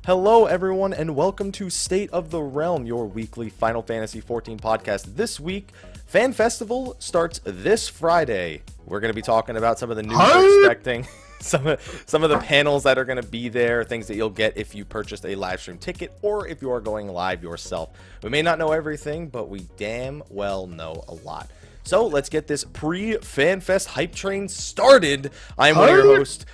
Hello everyone and welcome to State of the Realm, your weekly Final Fantasy XIV podcast. This week, Fan Festival starts this Friday. We're going to be talking about some of the news we're expecting, some of the panels that are going to be there, things that you'll get if you purchased a live stream ticket or if you are going live yourself. We may not know everything, but we damn well know a lot. So let's get this pre-FanFest hype train started. I am one of your hosts,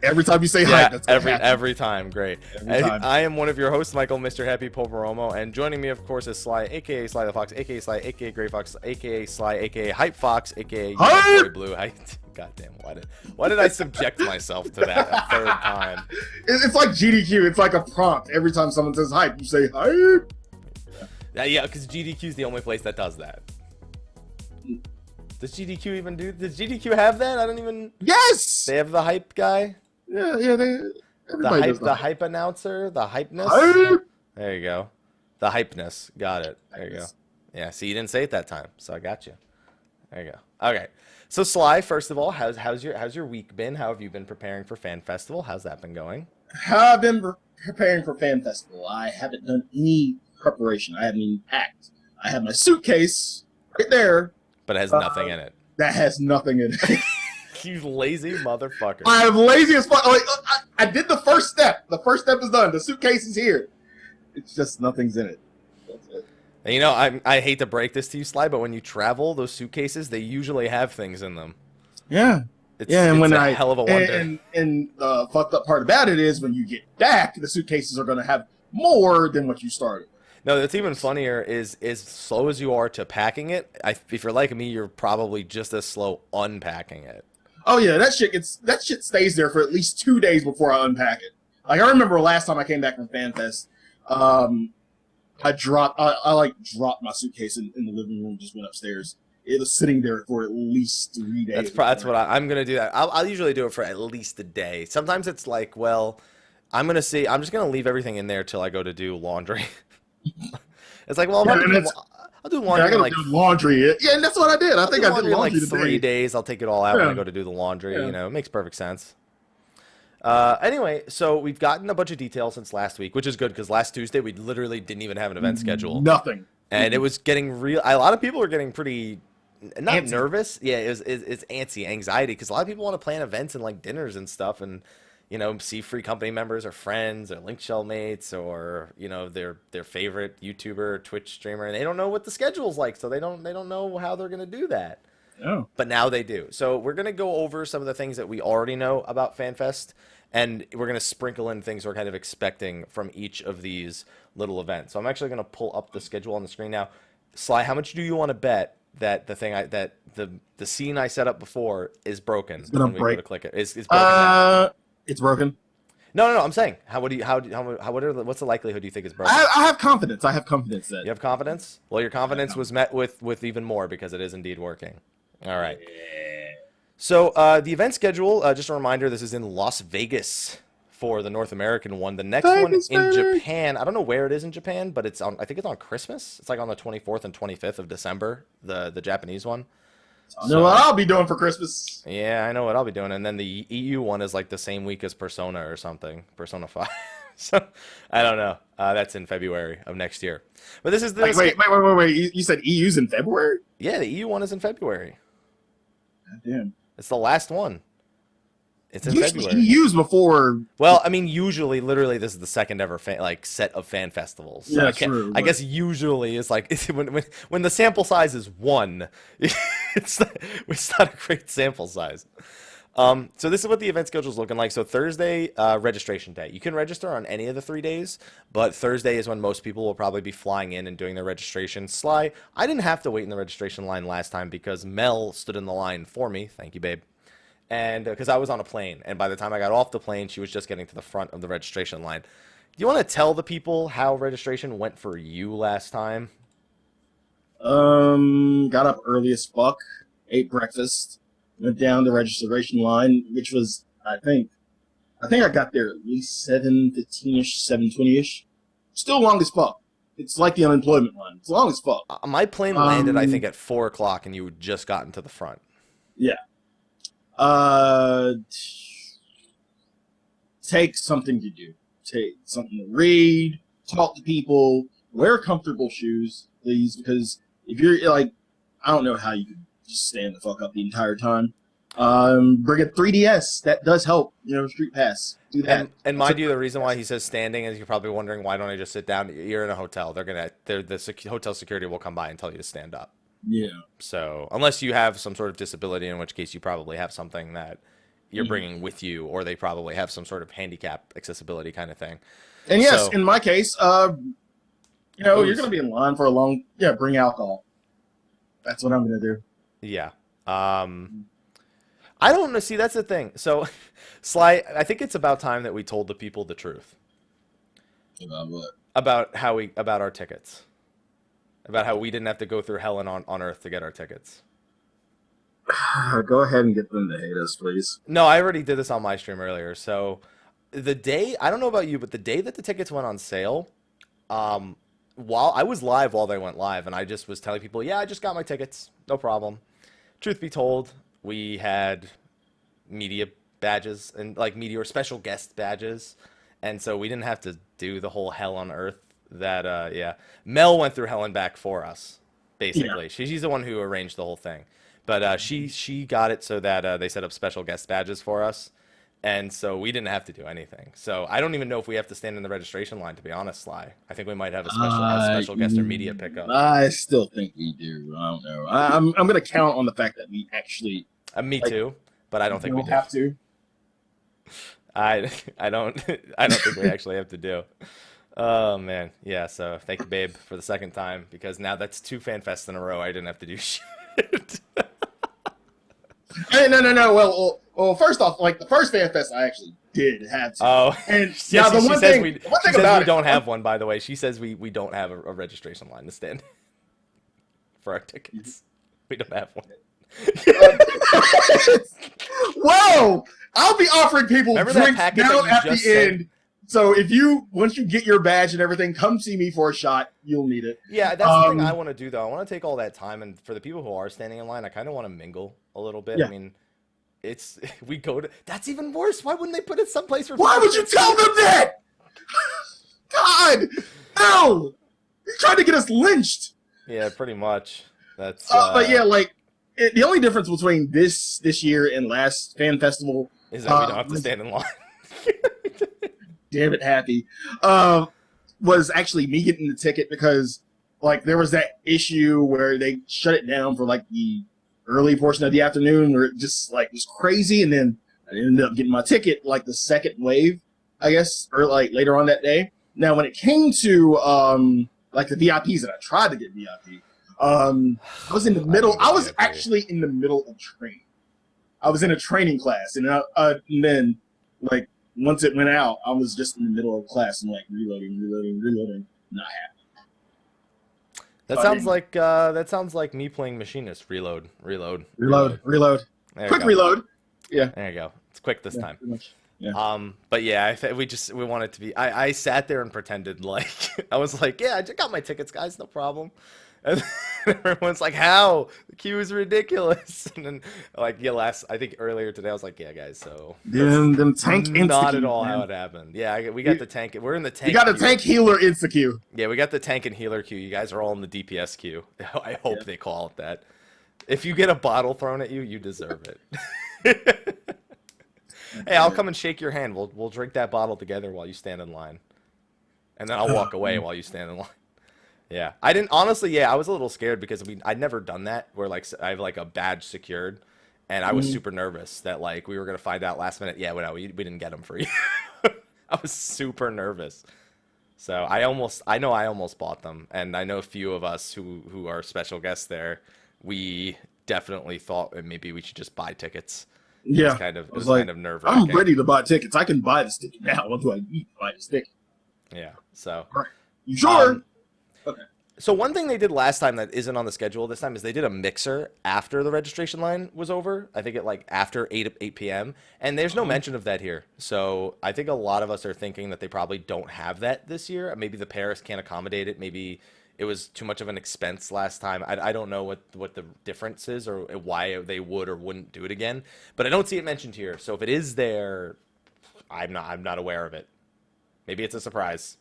Every time you say hype, that's every time, great. Every time. I am one of your hosts, Michael, Mr. Happy Poporomo, and joining me, of course, is Slyh, aka Slythefox, aka Slyh, aka Greyfox, aka Slyh, aka Hypefox, aka Boy Blue. Goddamn, why did I subject myself to that a third time? It's like GDQ. It's like a prompt. Every time someone says hype, you say hype. Yeah, because GDQ is the only place that does that. Does GDQ even do? Does GDQ have that? I don't even. Yes. They have the hype guy. Yeah. The hype announcer, the hypeness. Hype. There you go. The hypeness. Got it. There you go. Yeah. See, you didn't say it that time, so I got you. There you go. Okay. So Slyh, first of all, how's your week been? How have you been preparing for Fan Festival? How's that been going? How I've been preparing for Fan Festival. I haven't done any preparation. I haven't even packed. I have my suitcase right there. But it has nothing in it. That has nothing in it. You lazy motherfucker. I am lazy as fuck. Like, I did the first step. The first step is done. The suitcase is here. It's just nothing's in it. That's it. And you know, I hate to break this to you, Slyh, but when you travel, those suitcases, they usually have things in them. Yeah. It's a hell of a wonder. And the fucked up part about it is when you get back, the suitcases are going to have more than what you started. No, that's even funnier is as slow as you are to packing it, if you're like me, you're probably just as slow unpacking it. Oh yeah, that shit stays there for at least 2 days before I unpack it. Like I remember last time I came back from FanFest, I dropped my suitcase in the living room, just went upstairs. It was sitting there for at least 3 days. That's what I'm gonna do. That I'll usually do it for at least a day. Sometimes it's like, well, I'm just gonna leave everything in there till I go to do laundry. It's like, well, I'll do laundry. I gotta do laundry. Yeah, and that's what I did. I think I did laundry in like 3 days. I'll take it all out when I go to do the laundry. Yeah. You know, it makes perfect sense. Anyway, so we've gotten a bunch of details since last week, which is good because last Tuesday we literally didn't even have an event schedule. Nothing. And it was getting real. A lot of people were getting pretty not nervous. Yeah, it's antsy, anxiety, because a lot of people want to plan events and like dinners and stuff, and you know, see free company members or friends or Link Shell mates or, you know, their favorite YouTuber or Twitch streamer, and they don't know what the schedule's like, so they don't know how they're going to do that. Oh. But now they do. So we're going to go over some of the things that we already know about FanFest, and we're going to sprinkle in things we're kind of expecting from each of these little events. So I'm actually going to pull up the schedule on the screen now. Slyh, how much do you want to bet that the scene I set up before is broken? It's going to break. Click it. It's broken now. It's broken. No. I'm saying, what's the likelihood you think is broken? I have confidence. I have confidence that. You have confidence? Well, your confidence was met with even more because it is indeed working. All right. Yeah. So the event schedule, just a reminder, this is in Las Vegas for the North American one. The next one in Japan, I don't know where it is in Japan, but I think it's on Christmas. It's like on the 24th and 25th of December, the Japanese one. I know what I'll be doing for Christmas. Yeah, I know what I'll be doing. And then the EU one is like the same week as Persona or something. Persona 5. So, I don't know. That's in February of next year. But this is the... Wait. You said EU's in February? Yeah, the EU one is in February. God damn. It's the last one. It's in Usually February. EU's before... Well, I mean, usually, literally, this is the second ever set of fan festivals. So yeah, true. I guess usually it's like when the sample size is 1, it's not a great sample size. So this is what the event schedule is looking like. So Thursday, registration day. You can register on any of the 3 days, but Thursday is when most people will probably be flying in and doing their registration. Slyh, I didn't have to wait in the registration line last time because Mel stood in the line for me. Thank you, babe. And because I was on a plane, and by the time I got off the plane, she was just getting to the front of the registration line. Do you want to tell the people how registration went for you last time? Got up early as fuck, ate breakfast, went down the registration line, which was, I think I got there at least 7:15-ish, 7:20-ish. Still long as fuck. It's like the unemployment line. It's long as fuck. My plane landed, I think, at 4 o'clock, and you had just gotten to the front. Yeah. Take something to do. take something to read, talk to people, wear comfortable shoes, please, because if you're like, I don't know how you can just stand the fuck up the entire time. Bring a 3DS. That does help. Street Pass. Do that. And mind you, the reason why he says standing is you're probably wondering why don't I just sit down? You're in a hotel. Hotel security will come by and tell you to stand up. Yeah. So unless you have some sort of disability, in which case you probably have something that you're bringing with you, or they probably have some sort of handicap accessibility kind of thing. And yes, in my case, you're going to be in line for a long. Yeah, bring alcohol. That's what I'm going to do. Yeah. I don't know. See, that's the thing. So, Sly, I think it's about time that we told the people the truth. About what? About our tickets. About how we didn't have to go through hell and on earth to get our tickets. Go ahead and get them to hate us, please. No, I already did this on my stream earlier. So, the day, I don't know about you, but the day that the tickets went on sale, while I was live while they went live, and I just was telling people, yeah, I just got my tickets. No problem. Truth be told, we had media badges and like media or special guest badges. And so we didn't have to do the whole hell on earth that, Mel went through hell and back for us, basically. Yeah. She's the one who arranged the whole thing. But she got it so that they set up special guest badges for us. And so we didn't have to do anything. So I don't even know if we have to stand in the registration line, to be honest, Sly. I think we might have a special guest or media pickup. I still think we do. I don't know. I'm going to count on the fact that we actually... me too, but I don't think we do. have to. I don't think we actually have to do. Oh, man. Yeah, so thank you, babe, for the second time, because now that's 2 fan fests in a row. I didn't have to do shit. Hey, no. Well, first off, like the first fan fest, I actually did have to. Oh, and yeah, now the one thing we don't have one. By the way, she says we don't have a registration line to stand for our tickets. We don't have one. Whoa! I'll be offering people drinks down at the end. So once you get your badge and everything, come see me for a shot. You'll need it. Yeah, that's the thing I want to do, though. I want to take all that time, and for the people who are standing in line, I kind of want to mingle a little bit. Yeah. I mean, that's even worse. Why wouldn't they put it someplace for? Why would you tell them that? God, no! You're trying to get us lynched. Yeah, pretty much. That's. But yeah, like the only difference between this year and last fan festival is that we don't have to stand in line. Damn it, happy. Was actually me getting the ticket because like there was that issue where they shut it down for like the early portion of the afternoon where it just like was crazy, and then I ended up getting my ticket like the second wave, I guess, or like later on that day. Now when it came to like the VIPs, and I tried to get VIP, I was in the middle. I was actually in the middle of training. I was in a training class, and then like once it went out, I was just in the middle of class and like reloading, not happy. That sounds like me playing machinist. Reload. Quick Go. reload. Yeah. There you go. It's quick this time. Yeah. But yeah, we want it to be. I sat there and pretended like I was like, yeah, I just got my tickets, guys, no problem. And everyone's like, how? The queue is ridiculous. And then like I think earlier today I was like, yeah, guys, so them tank not at all how it happened. Yeah, we got the tank. We're in the tank. You got a tank healer insta queue. Yeah, we got the tank and healer queue. You guys are all in the DPS queue. I hope they call it that. If you get a bottle thrown at you, you deserve it. Hey, I'll come and shake your hand. We'll drink that bottle together while you stand in line, and then I'll walk away while you stand in line. Yeah, I didn't honestly. Yeah, I was a little scared because I'd never done that where like I have like a badge secured, and I was super nervous that like we were gonna find out last minute. Yeah, we didn't get them for you. I was super nervous. So I almost bought them, and I know a few of us who are special guests there. We definitely thought that maybe we should just buy tickets. Yeah, it was kind of nerve-wracking. I'm ready to buy tickets. I can buy the ticket now. What do I need to buy the ticket? Yeah. So. All right. You sure? Okay. So one thing they did last time that isn't on the schedule this time is they did a mixer after the registration line was over. I think at like after 8 p.m. And there's no mention of that here. So I think a lot of us are thinking that they probably don't have that this year. Maybe the Paris can't accommodate it. Maybe it was too much of an expense last time. I don't know what the difference is or why they would or wouldn't do it again. But I don't see it mentioned here. So if it is there, I'm not aware of it. Maybe it's a surprise.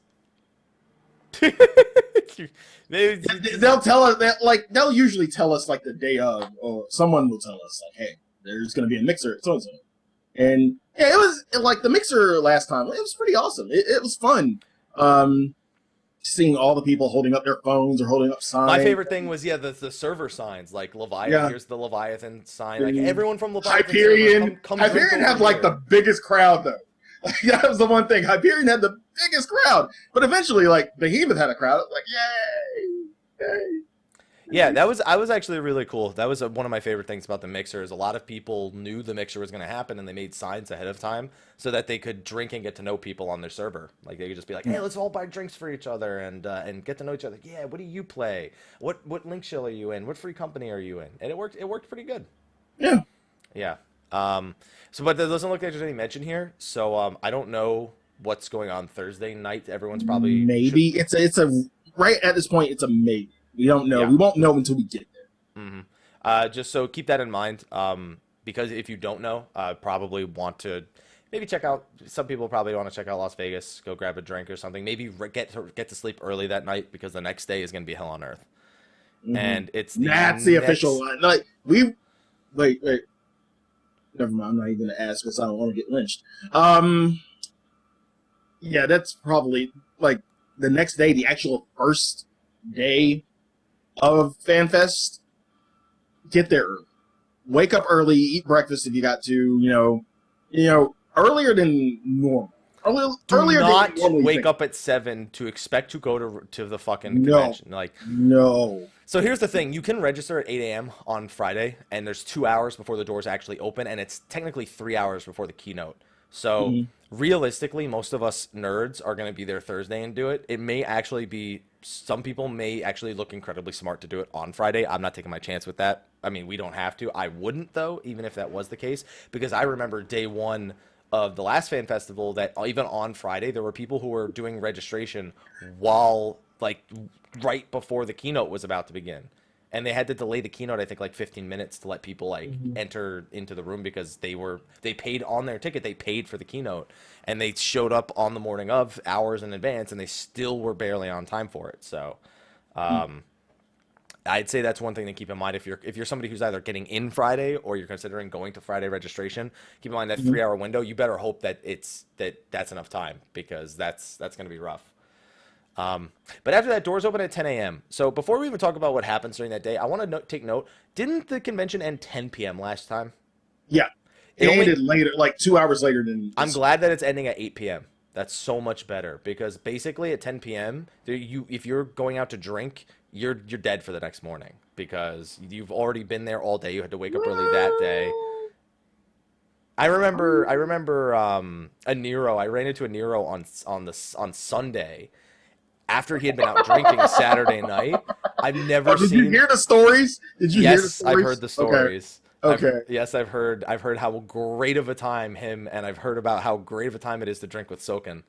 They'll tell us that, like, they'll usually tell us like the day of, or someone will tell us like, hey, there's going to be a mixer at so-and-so. And yeah, it was like the mixer last time. It was pretty awesome. It was fun. Seeing all the people holding up their phones or holding up signs. My favorite thing was the server signs, like Leviathan. Here's the Leviathan sign. Like everyone from Leviathan. Hyperion. Come Hyperion had like the biggest crowd though. Like, that was the one thing. Hyperion had the biggest crowd, but eventually, like Behemoth had a crowd. Like yay. Yeah, I was actually really cool. That was one of my favorite things about the mixer is a lot of people knew the mixer was going to happen and they made signs ahead of time so that they could drink and get to know people on their server. Like they could just be like, hey, let's all buy drinks for each other and get to know each other. Yeah, what do you play? What link shell are you in? What free company are you in? And it worked pretty good. Yeah. Yeah. But there doesn't look like there's any mention here. So I don't know what's going on Thursday night. Everyone's probably it's a right at this point it's a maybe. We don't know. Yeah. We won't know until we get there. Mm-hmm. Just so keep that in mind, because if you don't know, probably want to maybe check out. Some people probably want to check out Las Vegas, go grab a drink or something. Maybe get to sleep early that night because the next day is going to be hell on earth. Mm-hmm. And that's the official line. Like wait. Never mind. I'm not even going to ask because I don't want to get lynched. Yeah, that's probably like the next day, the actual first day of FanFest. Get there early. Wake up early, eat breakfast if you got to, earlier than normal. Earlier not wake up at 7 to expect to go to the fucking convention. No. So here's the thing. You can register at 8 a.m. on Friday, and there's 2 hours before the doors actually open, and it's technically 3 hours before the keynote. So realistically, most of us nerds are going to be there Thursday and do it. It may actually be, some people may actually look incredibly smart to do it on Friday. I'm not taking my chance with that. I mean, we don't have to. I wouldn't, though, even if that was the case, because I remember day one of the last fan festival that even on Friday, there were people who were doing registration while, like, right before the keynote was about to begin. And they had to delay the keynote, I think, like 15 minutes to let people enter into the room because they paid on their ticket. They paid for the keynote, and they showed up on the morning of hours in advance, and they still were barely on time for it. So, I'd say that's one thing to keep in mind if you're somebody who's either getting in Friday or you're considering going to Friday registration. Keep in mind that 3-hour window. You better hope that that's enough time because that's going to be rough. But after that, doors open at 10 a.m. So before we even talk about what happens during that day, I want to take note. Didn't the convention end 10 p.m. last time? Yeah. It ended later, like 2 hours later than... I'm glad that it's ending at 8 p.m. That's so much better because basically at 10 p.m., if you're going out to drink, you're dead for the next morning because you've already been there all day. You had to wake up early that day. I remember a Nero. I ran into a Nero on Sunday. After he had been out drinking Saturday night. I've never seen... Did you hear the stories? Did you hear the stories? Yes, I've heard the stories. Okay. I've heard how great of a time and I've heard about how great of a time it is to drink with Soken.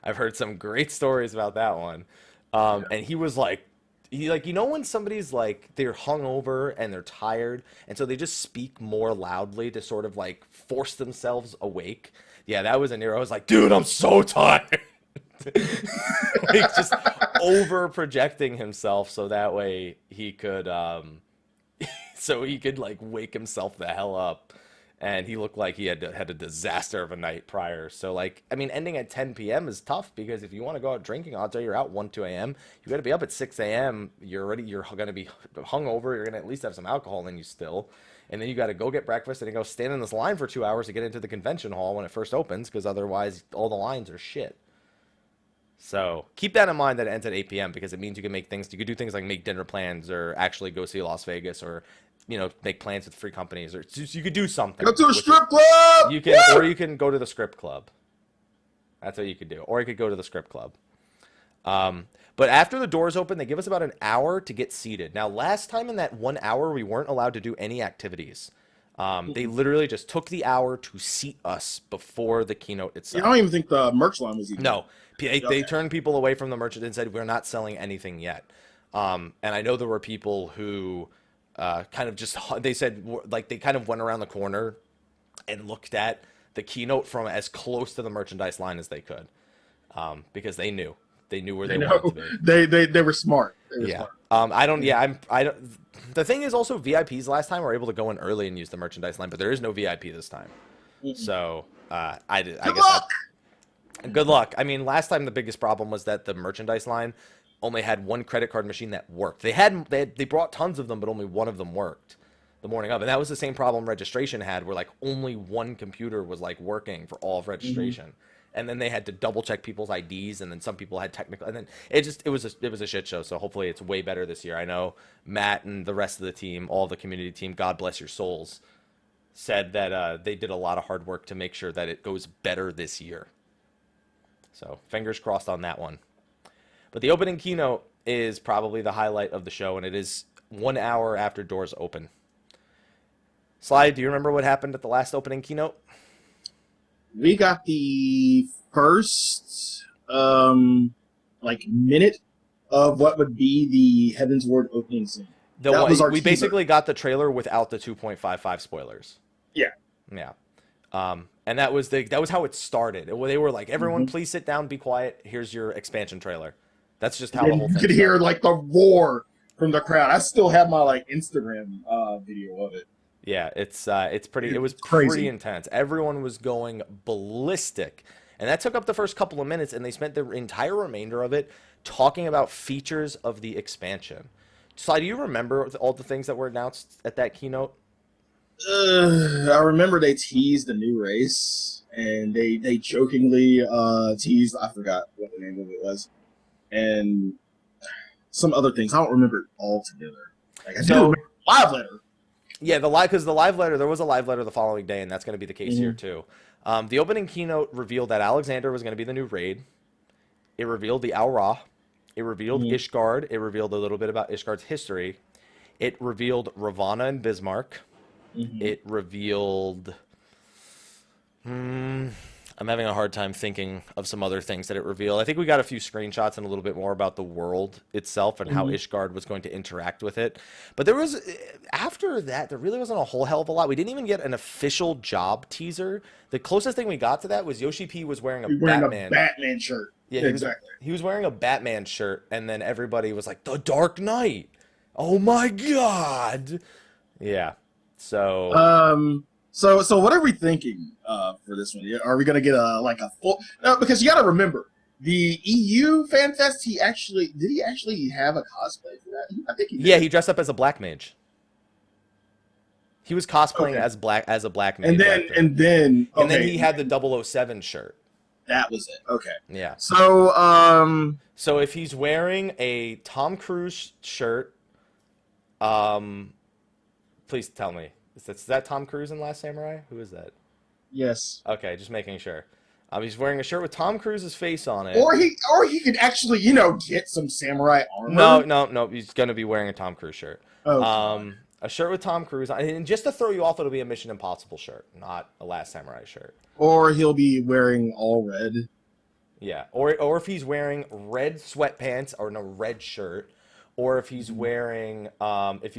I've heard some great stories about that one. And he was like, when somebody's like, they're hungover and they're tired, and so they just speak more loudly to sort of like force themselves awake. Yeah, that was a Nero. I was like, dude, I'm so tired. Like just over projecting himself so that way he could like wake himself the hell up, and he looked like he had a disaster of a night prior. So like, I mean, ending at 10 p.m. is tough because if you want to go out drinking, odds are you're out 1-2 a.m. You got to be up at 6 a.m. You're going to be hungover. You're going to at least have some alcohol in you still. And then you got to go get breakfast and then go stand in this line for 2 hours to get into the convention hall when it first opens because otherwise all the lines are shit. So keep that in mind that it ends at 8 p.m. because it means you could do things like make dinner plans or actually go see Las Vegas or, make plans with free companies or you could do something. Go to a strip club! Or you can go to the script club. That's what you could do. Or you could go to the script club. But after the doors open, they give us about an hour to get seated. Now, last time in that 1 hour, we weren't allowed to do any activities. They literally just took the hour to seat us before the keynote itself. I don't even think the merch line was even... No. They turned people away from the merch and said, we're not selling anything yet. And I know there were people who kind of just... They said, like, they kind of went around the corner and looked at the keynote from as close to the merchandise line as they could, because they knew where they wanted to be. They were smart. They were Yeah. smart. I don't. The thing is also VIPs last time were able to go in early and use the merchandise line, but there is no VIP this time. So I guess good luck. I mean, last time the biggest problem was that the merchandise line only had one credit card machine that worked. They brought tons of them, but only one of them worked the morning of, and that was the same problem registration had, where like only one computer was like working for all of registration. And then they had to double check people's IDs, and then some people had technical, and then it was a shit show. So hopefully it's way better this year. I know Matt and the rest of the team, all the community team, God bless your souls, said that they did a lot of hard work to make sure that it goes better this year. So fingers crossed on that one. But the opening keynote is probably the highlight of the show, and it is 1 hour after doors open. Sly, do you remember what happened at the last opening keynote? We got the first minute of what would be the Heavensward opening scene. We basically got the trailer without the 2.55 spoilers. Yeah. Yeah. And that was how it started. They were like, everyone please sit down, be quiet. Here's your expansion trailer. That's just how the whole thing You could hear like the roar from the crowd. I still have my like Instagram video of it. Yeah, it was crazy. pretty intense. Everyone was going ballistic. And that took up the first couple of minutes, and they spent the entire remainder of it talking about features of the expansion. Sly, do you remember all the things that were announced at that keynote? I remember they teased a new race, and they jokingly teased, I forgot what the name of it was, and some other things. I don't remember it all together. Like, I do remember the live letter. Yeah, because the live letter, there was a live letter the following day, and that's going to be the case here too. The opening keynote revealed that Alexander was going to be the new raid. It revealed the Al Ra. It revealed Ishgard. It revealed a little bit about Ishgard's history. It revealed Ravana and Bismarck. It revealed... I'm having a hard time thinking of some other things that it revealed. I think we got a few screenshots and a little bit more about the world itself and how Ishgard was going to interact with it. But after that, there really wasn't a whole hell of a lot. We didn't even get an official job teaser. The closest thing we got to that was Yoshi P was wearing a Batman shirt. Yeah, exactly. He was wearing a Batman shirt, and then everybody was like, "The Dark Knight! Oh my God!" Yeah. So. So what are we thinking for this one? Are we gonna get a full? No, because you got to remember the EU Fan Fest. Did he actually have a cosplay for that? I think he did. Yeah, he dressed up as a black mage. He was cosplaying as a black mage. And then he had the 007 shirt. That was it. Okay. Yeah. So So if he's wearing a Tom Cruise shirt, please tell me. Is that Tom Cruise in Last Samurai? Who is that? Yes. Okay, just making sure. He's wearing a shirt with Tom Cruise's face on it. Or he could actually, get some samurai armor. No. He's gonna be wearing a Tom Cruise shirt. Oh. A shirt with Tom Cruise on, and just to throw you off, it'll be a Mission Impossible shirt, not a Last Samurai shirt. Or he'll be wearing all red. Yeah. Or if he's wearing red sweatpants or no red shirt, or if he's wearing what's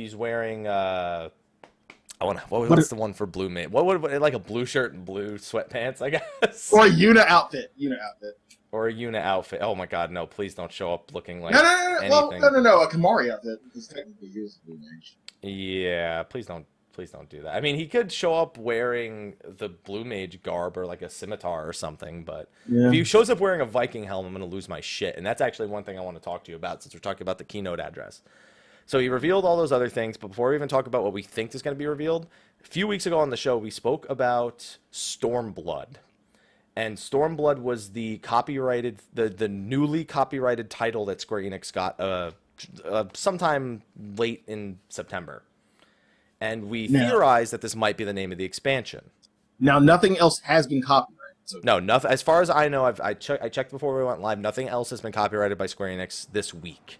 the one for blue mate? What would like a blue shirt and blue sweatpants, I guess? Or a Una outfit. Or a Una outfit. Oh my God, no! Please don't show up looking like anything. No. A Kamari outfit because technically he is blue mage. Yeah, please don't do that. I mean, he could show up wearing the blue mage garb or like a scimitar or something, but if he shows up wearing a Viking helm, I'm gonna lose my shit. And that's actually one thing I want to talk to you about since we're talking about the keynote address. So he revealed all those other things, but before we even talk about what we think is going to be revealed, a few weeks ago on the show, we spoke about Stormblood. And Stormblood was the newly copyrighted title that Square Enix got sometime late in September. And we theorized that this might be the name of the expansion. Now, nothing else has been copyrighted. So. No, nothing. As far as I know, I checked before we went live, nothing else has been copyrighted by Square Enix this week.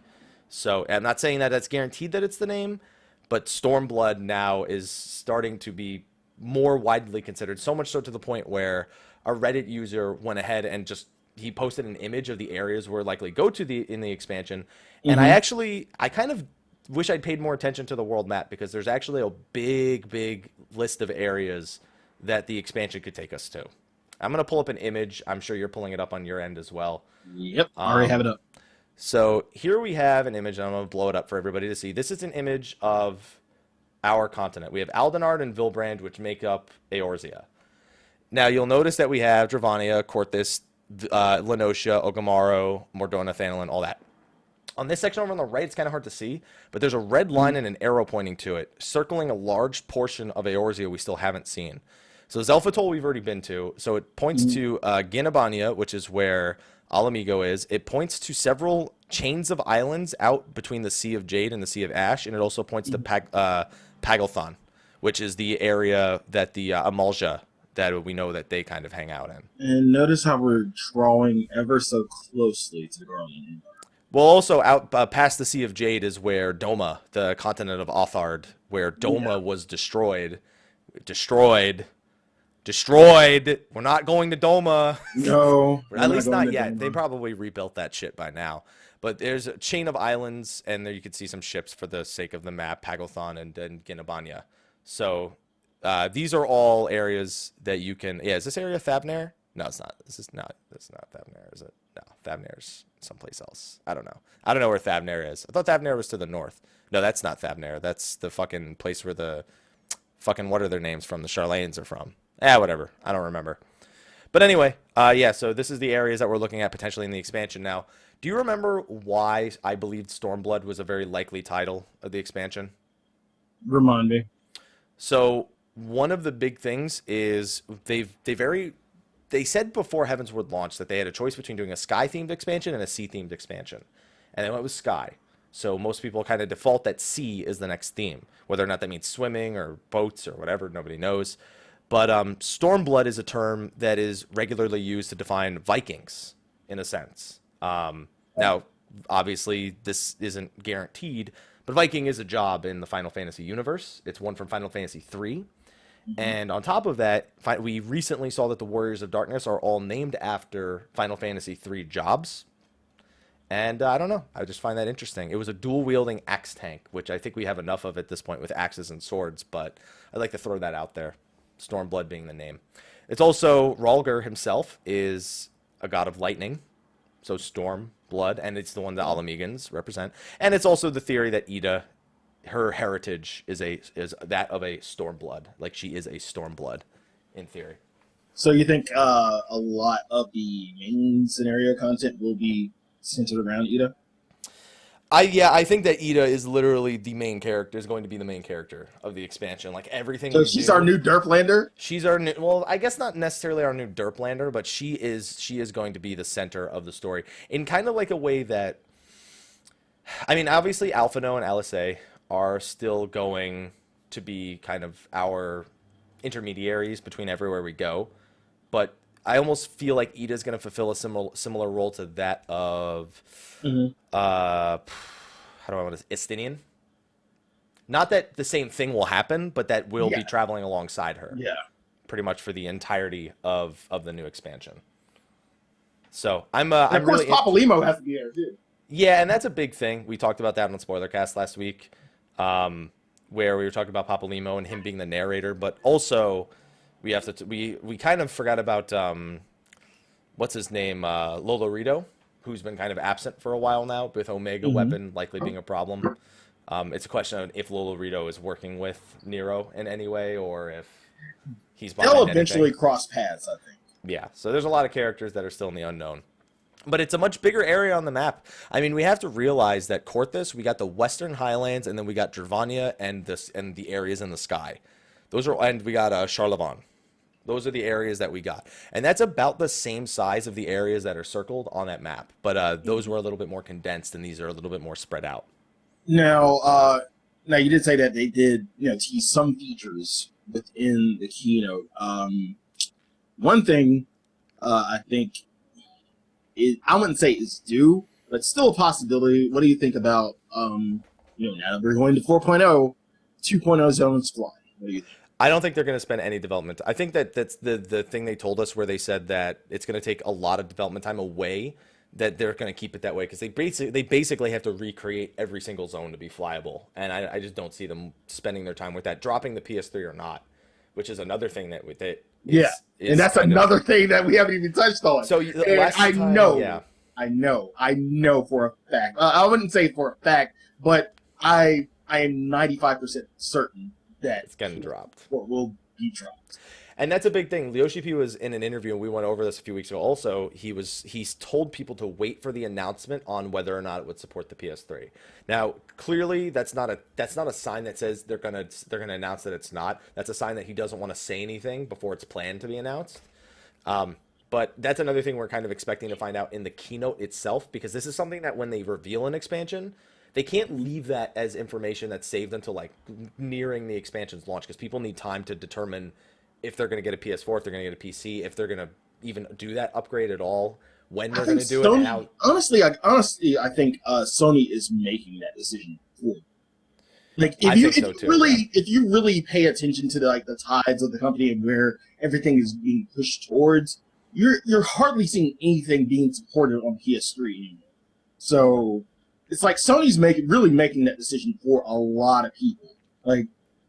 So I'm not saying that that's guaranteed that it's the name, but Stormblood now is starting to be more widely considered, so much so to the point where a Reddit user went ahead and he posted an image of the areas we're likely go to in the expansion. And I kind of wish I'd paid more attention to the world map because there's actually a big list of areas that the expansion could take us to. I'm going to pull up an image. I'm sure you're pulling it up on your end as well. Yep, I already have it up. So here we have an image, and I'm going to blow it up for everybody to see. This is an image of our continent. We have Aldenard and Vilbrand, which make up Eorzea. Now, you'll notice that we have Dravania, Corthus, Lenosha, Ogamaro, Mordona, Thanolin, all that. On this section over on the right, it's kind of hard to see, but there's a red line and an arrow pointing to it, circling a large portion of Eorzea we still haven't seen. So Zelphatol we've already been to. So it points to Ginabania, which is where Alamigo is. It points to several chains of islands out between the Sea of Jade and the Sea of Ash, and it also points to Pagalthon, which is the area that the Amalja, that we know that they kind of hang out in. And notice how we're drawing ever so closely to the Garland. Well, also out past the Sea of Jade is where Doma, the continent of Othard, where Doma was destroyed. Destroyed. We're not going to Doma. No. At least not yet. They probably rebuilt that shit by now. But there's a chain of islands, and there you can see some ships for the sake of the map, Pagalthon and Ginabania. So these are all areas that you can... Yeah, is this area Thavnair? No, it's not. This is not Thavnair, is it? No, Thavnair's someplace else. I don't know where Thavnair is. I thought Thavnair was to the north. No, that's not Thavnair. That's the fucking place where the fucking, what are their names from? The Charlanes are from. Whatever. I don't remember. But anyway, yeah, so this is the areas that we're looking at potentially in the expansion now. Do you remember why I believed Stormblood was a very likely title of the expansion? Remind me. So one of the big things is they said before Heavensward launched that they had a choice between doing a sky-themed expansion and a sea-themed expansion. And they went with sky. So most people kind of default that sea is the next theme. Whether or not that means swimming or boats or whatever, nobody knows. But Stormblood is a term that is regularly used to define Vikings, in a sense. Now, obviously, this isn't guaranteed, but Viking is a job in the Final Fantasy universe. It's one from Final Fantasy III. And on top of that, we recently saw that the Warriors of Darkness are all named after Final Fantasy III jobs. And I don't know. I just find that interesting. It was a dual-wielding axe tank, which I think we have enough of at this point with axes and swords, but I'd like to throw that out there. Stormblood being the name. It's also, Rhalgr himself is a god of lightning, so storm, blood, and it's the one that Alamegans represent. And it's also the theory that Ida, her heritage is that of a Stormblood. Like, she is a Stormblood, in theory. So you think a lot of the main scenario content will be centered around Ida? I think that Ida is literally the main character, is going to be the main character of the expansion. Like, everything. So she's our new Derplander? She's our new, well, I guess not necessarily our new Derplander, but she is going to be the center of the story in kind of like a way that, I mean, obviously Alphino and Alisei are still going to be kind of our intermediaries between everywhere we go, but I almost feel like Ida's going to fulfill a similar role to that of, how do I want to, Estinian? Not that the same thing will happen, but that will be traveling alongside her. Yeah. Pretty much for the entirety of the new expansion. So and of course, really Papalymo has to be there too. Yeah, and that's a big thing. We talked about that on Spoilercast last week, where we were talking about Papalymo and him being the narrator, but also we have to we kind of forgot about what's his name, Lolorito, who's been kind of absent for a while now, with Omega weapon likely being a problem. It's a question of if Lolorito is working with Nero in any way, or if he's behind They'll eventually anything. cross paths, I think. Yeah, so there's a lot of characters that are still in the unknown. But it's a much bigger area on the map. I mean, we have to realize that Corthus, we got the Western Highlands, and then we got Dravania and the areas in the sky. And we got Charlevon. Those are the areas that we got. And that's about the same size of the areas that are circled on that map. But those were a little bit more condensed, and these are a little bit more spread out. Now you did say that they did, tease some features within the keynote. One thing I think I wouldn't say is due, but still a possibility. What do you think about now that we're going to 4.0, 2.0 zones fly? What do you think? I don't think they're going to spend any development. I think that's the thing they told us, where they said that it's going to take a lot of development time away, that they're going to keep it that way, because they basically have to recreate every single zone to be flyable, and I just don't see them spending their time with that, dropping the PS3 or not. which is another thing that Yeah, and that's another thing that we haven't even touched on. So I know for a fact. I wouldn't say for a fact, but I am 95% certain that it's getting dropped. Will be dropped. And that's a big thing. Yoshi P was in an interview, and we went over this a few weeks ago. Also, he's told people to wait for the announcement on whether or not it would support the PS3. Now, clearly, that's not a sign that says they're gonna announce that it's not. That's a sign that he doesn't want to say anything before it's planned to be announced. But that's another thing we're kind of expecting to find out in the keynote itself, because this is something that when they reveal an expansion, they can't leave that as information that's saved until like nearing the expansion's launch, because people need time to determine if they're going to get a PS4, if they're going to get a PC, if they're going to even do that upgrade at all, when they're going to do it, and how. Honestly, I think Sony is making that decision for them. Like, if you really pay attention to the tides of the company and where everything is being pushed towards, you're hardly seeing anything being supported on PS3 anymore. So it's like Sony's really making that decision for a lot of people,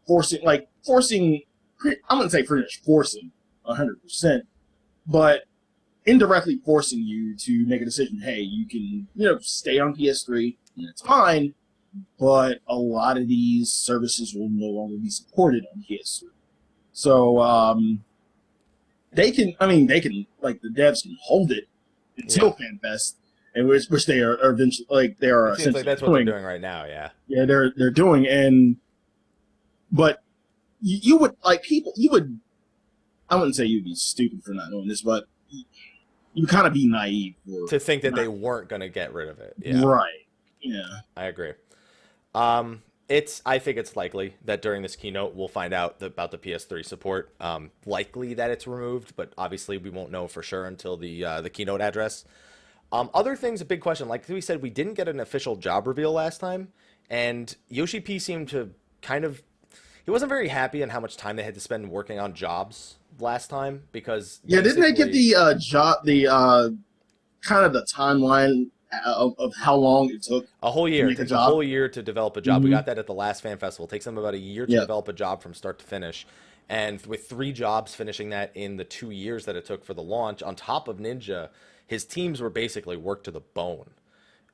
forcing. I wouldn't say pretty much forcing 100%, but indirectly forcing you to make a decision. Hey, you can, stay on PS3, and it's fine, but a lot of these services will no longer be supported on PS3. So, the devs can hold it until FanFest, and which they are eventually, It seems like that's what they're doing right now, yeah. Yeah, they're doing, but you would I wouldn't say you'd be stupid for not knowing this, but you kind of be naive to think that they weren't going to get rid of it. Yeah. Right. Yeah. I agree. I think it's likely that during this keynote we'll find out about the PS3 support. Likely that it's removed, but obviously we won't know for sure until the keynote address. Other things, a big question. Like we said, we didn't get an official job reveal last time, and Yoshi P seemed to he wasn't very happy on how much time they had to spend working on jobs last time, because didn't they get the kind of the timeline of how long it took? A whole year. It takes a whole year to develop a job. Mm-hmm. We got that at the last fan festival. It takes them about a year to develop a job from start to finish. And with 3 jobs finishing that in the 2 years that it took for the launch, on top of Ninja, his teams were basically worked to the bone.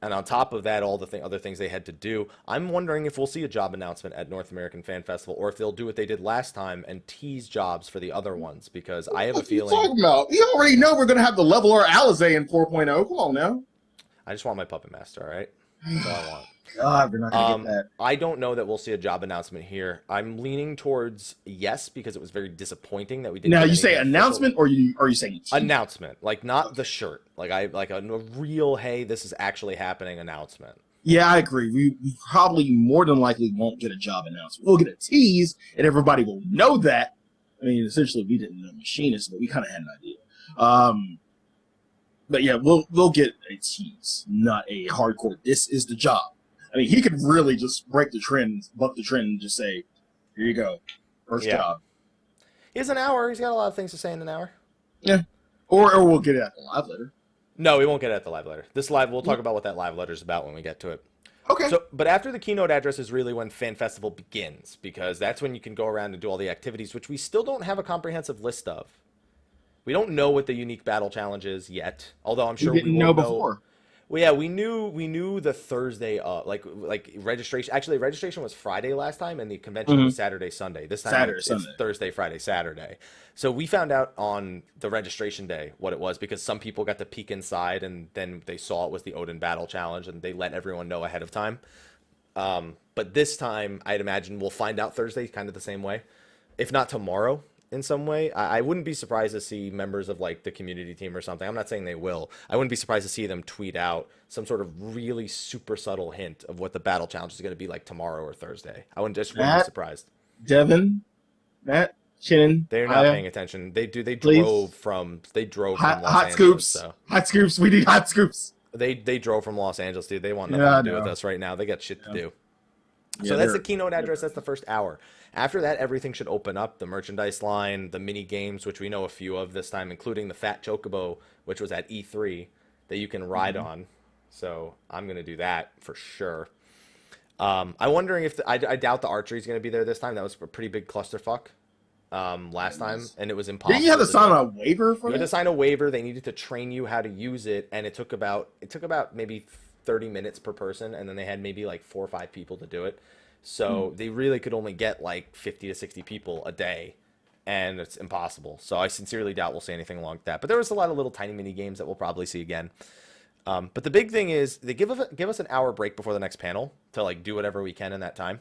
And on top of that, all the other things they had to do. I'm wondering if we'll see a job announcement at North American Fan Festival, or if they'll do what they did last time and tease jobs for the other ones. Because I have a feeling. What are you talking about? You already know we're going to have the Leveler Alizé in 4.0. Come on now. I just want my Puppet Master, all right? That's all I want. God, we're not going to get that. I don't know that we'll see a job announcement here. I'm leaning towards yes, because it was very disappointing that we didn't. Now, you say announcement, or are you saying team? Announcement? Like not the shirt. Like a real, hey, this is actually happening announcement. Yeah, I agree. We probably more than likely won't get a job announcement. We'll get a tease, and everybody will know that. I mean, essentially, we didn't know machinists, but we kind of had an idea. But yeah, we'll get a tease, not a hardcore. This is the job. I mean, he could really just break the trend, buck the trend, and just say, "Here you go, first job." He has an hour. He's got a lot of things to say in an hour. Yeah, or we'll get it at the live letter. No, we won't get it at the live letter. We'll talk about what that live letter is about when we get to it. Okay. But after the keynote address is really when Fan Festival begins, because that's when you can go around and do all the activities, which we still don't have a comprehensive list of. We don't know what the unique battle challenge is yet, although I'm sure we will know before. Well, yeah, we knew the Thursday like registration. Actually, registration was Friday last time, and the convention was Saturday, Sunday. This time it's Thursday, Friday, Saturday. So we found out on the registration day what it was, because some people got to peek inside, and then they saw it was the Odin Battle Challenge, and they let everyone know ahead of time. But this time, I'd imagine we'll find out Thursday, kind of the same way, if not tomorrow. In some way, I wouldn't be surprised to see members of like the community team or something. I'm not saying they will. I wouldn't be surprised to see them tweet out some sort of really super subtle hint of what the battle challenge is going to be like tomorrow or Thursday. I wouldn't be surprised. Devin, Matt, Shannon, they're not paying attention. They drove from Los Angeles. Scoops. So. Hot scoops. We need hot scoops. They drove from Los Angeles, dude. They want nothing to do with us right now. They got shit to do. So that's the keynote address. That's the first hour. After that, everything should open up. The merchandise line, the mini games, which we know a few of this time, including the Fat Chocobo, which was at E3, that you can ride on. So I'm going to do that for sure. I'm wondering if I doubt the archery is going to be there this time. That was a pretty big clusterfuck. last time, Goodness. and it was impossible. Didn't you have to do. sign a waiver for You had to that? sign a waiver. They needed to train you how to use it, and it took about maybe 30 minutes per person, and then they had maybe like 4 or 5 people to do it. So they really could only get like 50 to 60 people a day, and it's impossible. So I sincerely doubt we'll see anything along that. But there was a lot of little tiny mini games that we'll probably see again. But the big thing is they give us an hour break before the next panel to like do whatever we can in that time,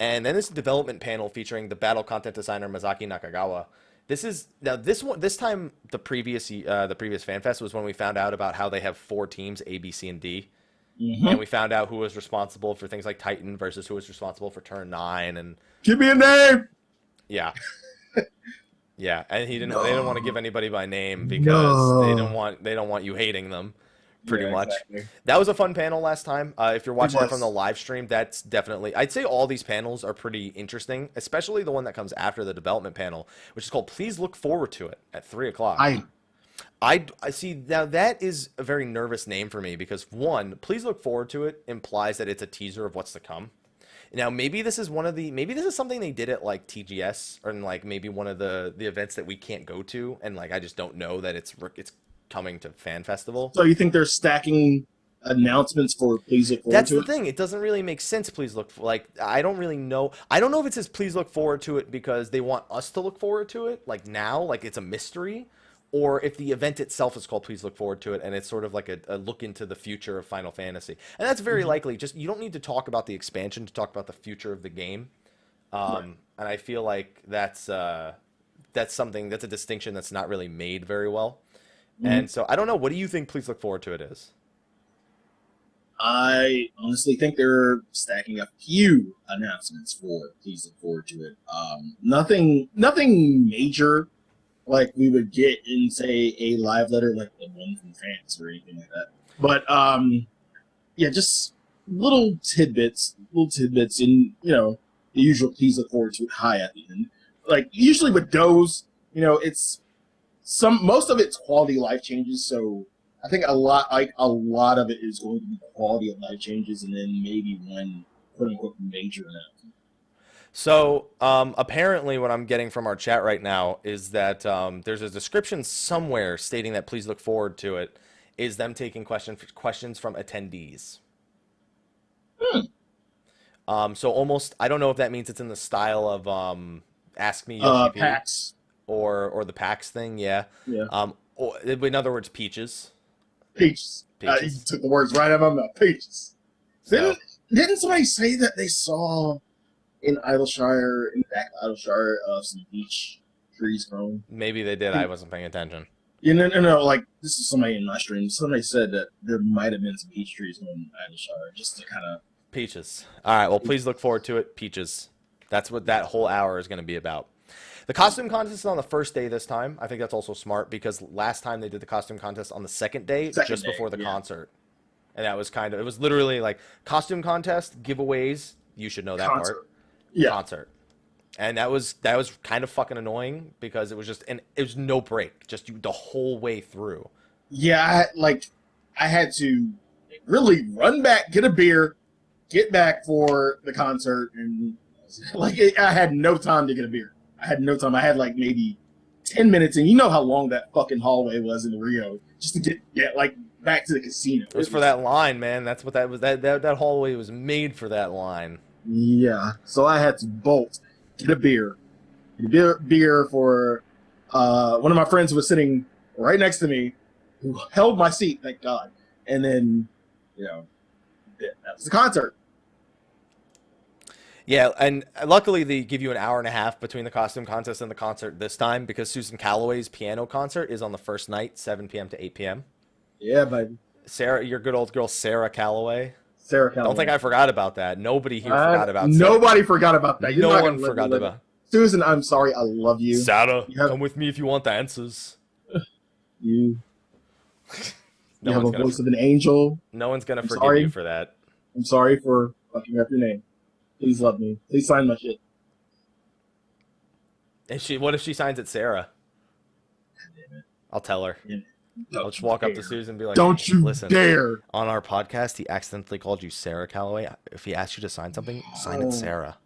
and then this development panel featuring the battle content designer Masaki Nakagawa. This time the previous FanFest was when we found out about how they have 4 teams, A, B, C, and D, and we found out who was responsible for things like Titan versus who was responsible for turn 9, and Give me a name. yeah. Yeah, and they didn't want to give anybody by name because they don't want you hating them. Pretty much. Exactly. That was a fun panel last time. If you're watching that was. from the live stream, that's definitely... I'd say all these panels are pretty interesting, especially the one that comes after the development panel, which is called Please Look Forward to It at 3 o'clock. I see, now that is a very nervous name for me because, one, Please Look Forward to It implies that it's a teaser of what's to come. Now, maybe this is something they did at like TGS or in like maybe one of the events that we can't go to, and like I just don't know that it's coming to Fan Festival. So you think they're stacking announcements for Please Look Forward That's to the It? thing. It doesn't really make sense. Please look I don't really know. I don't know if it says please look forward to it because they want us to look forward to it like now, like it's a mystery, or if the event itself is called Please Look Forward to It and it's sort of like a look into the future of Final Fantasy. And that's very likely. Just you don't need to talk about the expansion to talk about the future of the game. And I feel like that's a distinction that's not really made very well. And so I don't know. What do you think Please Look Forward to It is? I honestly think they're stacking a few announcements for Please Look Forward to It. Nothing major like we would get in, say, a live letter like the one from France or anything like that. But yeah, just little tidbits in, the usual Please Look Forward to It high at the end. Like usually with those, it's most of it's quality of life changes, so I think a lot of it is going to be quality of life changes, and then maybe one quote unquote major announcement. So apparently what I'm getting from our chat right now is that there's a description somewhere stating that Please Look Forward to It is them taking questions from attendees. So almost, I don't know if that means it's in the style of Ask Me Yoshi P. PAX. Or the PAX thing, yeah. Yeah. Or, in other words, Peaches. Peaches. You took the words right out of my mouth. Peaches. So, Didn't somebody say that they saw in Idleshire, some peach trees growing? maybe they did. I wasn't paying attention. Yeah, no. Like, this is somebody in my stream. Somebody said that there might have been some peach trees growing in Idleshire, just to kind of... Peaches. All right, well, please look forward to it. Peaches. That's what that whole hour is going to be about. The costume contest is on the first day this time. I think that's also smart because last time they did the costume contest on the second day, before the concert. And that was it was literally like costume contest, giveaways. You should know that part. Yeah. Concert. And that was kind of fucking annoying because it was no break, just the whole way through. Yeah, I had to really run back, get a beer, get back for the concert, and I had no time to get a beer. I had no time. I had maybe 10 minutes, and you know how long that fucking hallway was in Rio just to get back to the casino. It was for that line, man. That's what that was. That hallway was made for that line. Yeah. So I had to bolt, get a beer for one of my friends who was sitting right next to me, who held my seat, thank God. And then, that was the concert. Yeah, and luckily they give you an hour and a half between the costume contest and the concert this time because Susan Calloway's piano concert is on the first night, 7 p.m. to 8 p.m. Yeah, baby. Sarah, your good old girl, Sarah Calloway. Sarah Calloway. Don't think I forgot about that. Nobody here forgot about Sarah. Nobody forgot about that. No one forgot about Susan, I'm sorry. I love you. Sarah, come with me if you want the answers. You have a voice of an angel. No one's going to forgive you for that. I'm sorry for fucking up your name. Please love me. Please sign my shit. What if she signs it Sarah? Damn it. I'll tell her. I'll just walk up to Susan and be like, don't you listen, dare. On our podcast, he accidentally called you Sarah Calloway. If he asked you to sign something, sign it Sarah.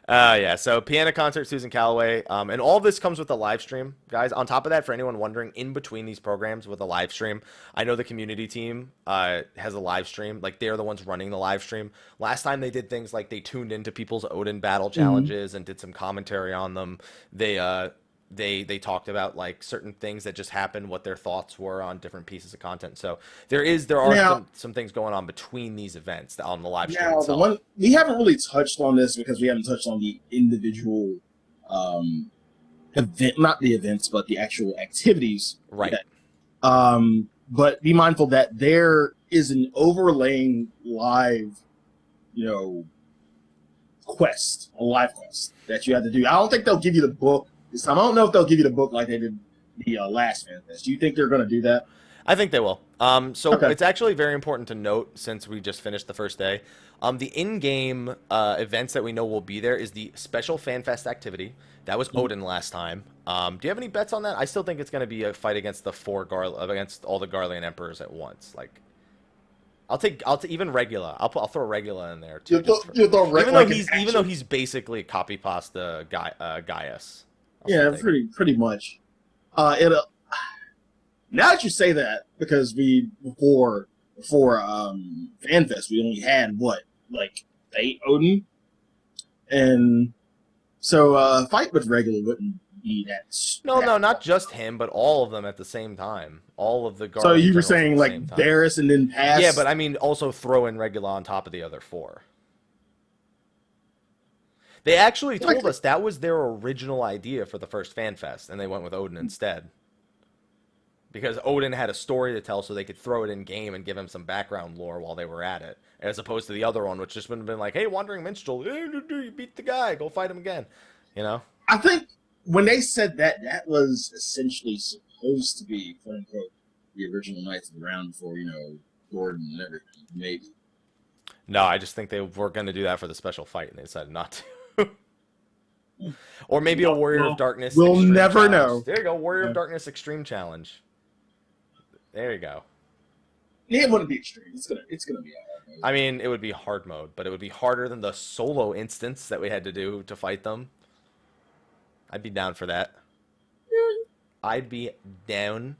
Yeah, so piano concert, Susan Calloway, and all this comes with a live stream, guys. On top of that, for anyone wondering, in between these programs with a live stream, I know the community team has a live stream. Like, they're the ones running the live stream. Last time they did things like they tuned into people's Odin battle challenges and did some commentary on them. They talked about like certain things that just happened, what their thoughts were on different pieces of content. So there are some things going on between these events on the live stream itself. The one we haven't really touched on this because we haven't touched on the individual event, not the events, but the actual activities. Right. But be mindful that there is an overlaying live, quest, a live quest that you have to do. I don't think they'll give you the book this time. I don't know if they'll give you the book like they did the last FanFest. Do you think they're going to do that? I think they will. It's actually very important to note, since we just finished the first day, the in-game events that we know will be there is the special FanFest activity. That was Odin last time. Do you have any bets on that? I still think it's going to be a fight against against all the Garlean Emperors at once. Like, I'll take even Regula. I'll throw Regula in there too. Even though he's basically copy pasta Gaius. Yeah, pretty much. Now that you say that, because before FanFest we only had 8 Odin, and so a fight with Regula wouldn't be that. No, not just him, but all of them at the same time. All of the Garlean. So you were saying like Varys and then pass? Yeah, but I mean also throw in Regula on top of the other 4. They actually told us that was their original idea for the first FanFest, and they went with Odin instead. Because Odin had a story to tell, so they could throw it in game and give him some background lore while they were at it, as opposed to the other one, which just would have been like, "Hey, wandering minstrel, you beat the guy, go fight him again," I think when they said that, that was essentially supposed to be, quote unquote, the original Knights of the Round before Gordon and everything. Maybe. No, I just think they were going to do that for the special fight, and they decided not to. Or maybe a Warrior of Darkness. We'll never know. There you go, Warrior of Darkness Extreme Challenge. There you go. It wouldn't be extreme. It's gonna be hard mode. I mean, it would be hard mode, but it would be harder than the solo instance that we had to do to fight them. I'd be down for that. I'd be down.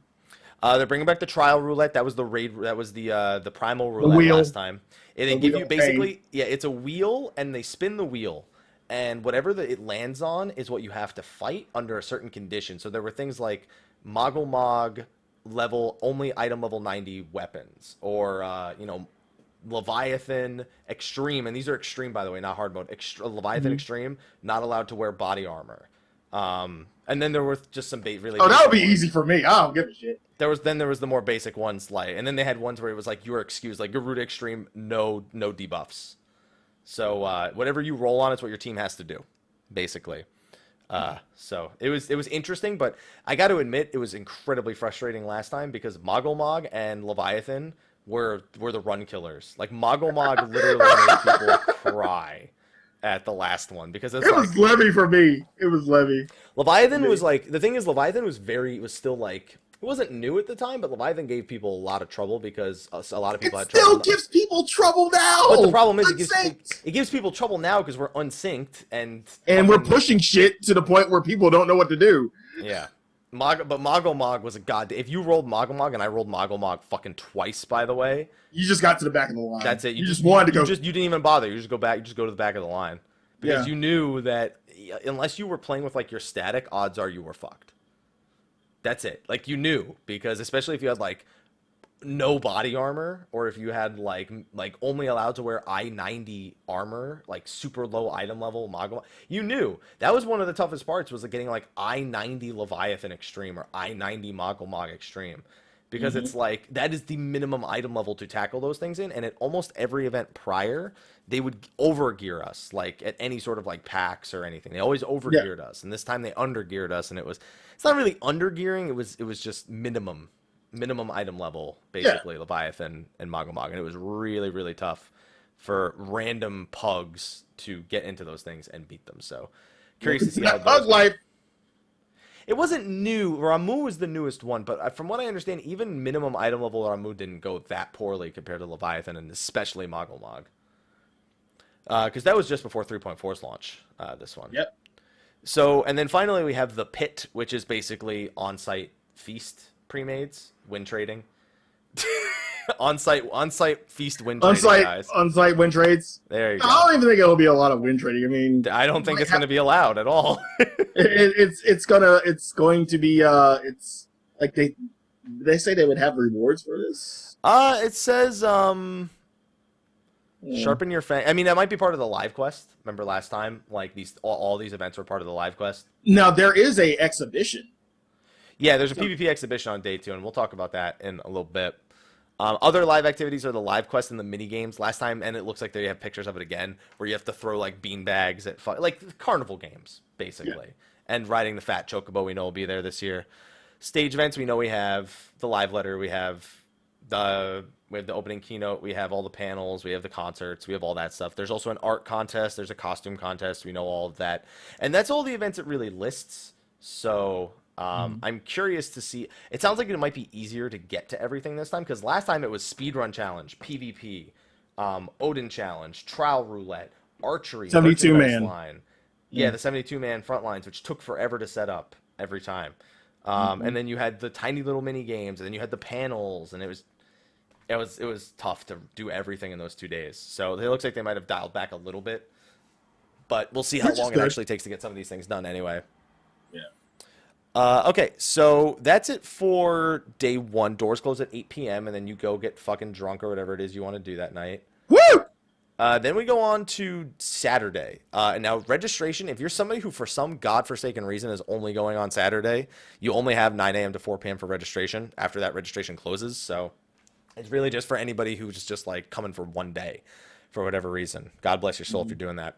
They're bringing back the trial roulette. That was the raid. That was the primal roulette last time. And they give you basically, it's a wheel, and they spin the wheel. And whatever it lands on is what you have to fight under a certain condition. So there were things like Moggle item level 90 weapons, or Leviathan Extreme, and these are extreme, by the way, not hard mode. Leviathan Extreme, not allowed to wear body armor. And then there were just some really. Oh, that would be easy for me. I don't give a shit. There was the more basic ones, Slyh, and then they had ones where it was like you were excused, like Garuda Extreme, no debuffs. So whatever you roll on is what your team has to do, basically. So it was interesting, but I got to admit it was incredibly frustrating last time because Moggle and Leviathan were the run killers. Like Moggle literally made people cry at the last one because it was Levy for me. It was Levy. Leviathan was like, the thing is, Leviathan was still like, it wasn't new at the time, but Leviathan gave people a lot of trouble because a lot of people had trouble. It still gives people trouble now. But the problem is it gives people trouble now because we're unsynced and we're pushing shit to the point where people don't know what to do. Yeah. But Moggle was a god. If you rolled Moggle and I rolled Moggle fucking twice, by the way. You just got to the back of the line. That's it. You just wanted to go. You didn't even bother. You just go back. You just go to the back of the line. Because you knew that unless you were playing with like your static, odds are you were fucked. That's it. Like you knew, because especially if you had like no body armor, or if you had like only allowed to wear I-90 armor, like super low item level Moggle, you knew that was one of the toughest parts, was like getting like I-90 Leviathan Extreme or I-90 Moggle Extreme, because it's like that is the minimum item level to tackle those things in, and at almost every event prior they would overgear us, like at any sort of like packs or anything. They always overgeared us, and this time they undergeared us, and it's not really undergearing, it was just minimum item level, basically, Leviathan and Moggle, and it was really, really tough for random pugs to get into those things and beat them. So curious to see how Pug life. It wasn't new. Ramu was the newest one, but from what I understand, even minimum item level Ramu didn't go that poorly compared to Leviathan and especially Moggle. Because that was just before 3.4's launch, this one. Yep. So, and then finally we have the Pit, which is basically on-site feast pre-mades, win trading. on-site feast win trading, guys. On-site win trades. There you go. I don't even think it'll be a lot of win trading. I mean, I don't think it's going to be allowed at all. it's going to be it's like they say they would have rewards for this. It says sharpen your fang. I mean, that might be part of the live quest. Remember last time, like all these events were part of the live quest. Now there is a exhibition. Yeah, there's a PvP exhibition on day 2, and we'll talk about that in a little bit. Other live activities are the live quest and the mini games. Last time, and it looks like they have pictures of it again, where you have to throw like bean bags at like carnival games, basically. Yeah. And riding the fat chocobo, we know will be there this year. Stage events, we know we have the live letter, we have the opening keynote, we have all the panels, we have the concerts, we have all that stuff. There's also an art contest, there's a costume contest, we know all of that, and that's all the events it really lists. So. I'm curious to see. It sounds like it might be easier to get to everything this time, because last time it was speedrun challenge, PvP, Odin challenge, trial roulette, archery, 72-man line. Yeah, the 72-man front lines, which took forever to set up every time. And then you had the tiny little mini games, and then you had the panels, and it was tough to do everything in those 2 days. So it looks like they might have dialed back a little bit, but we'll see how long it actually takes to get some of these things done anyway. Yeah. Okay, so that's it for day 1. Doors close at 8 p.m., and then you go get fucking drunk or whatever it is you want to do that night. Woo! Then we go on to Saturday. And now registration, if you're somebody who for some godforsaken reason is only going on Saturday, you only have 9 a.m. to 4 p.m. for registration. After that, registration closes. So it's really just for anybody who's just like coming for one day for whatever reason. God bless your soul if you're doing that.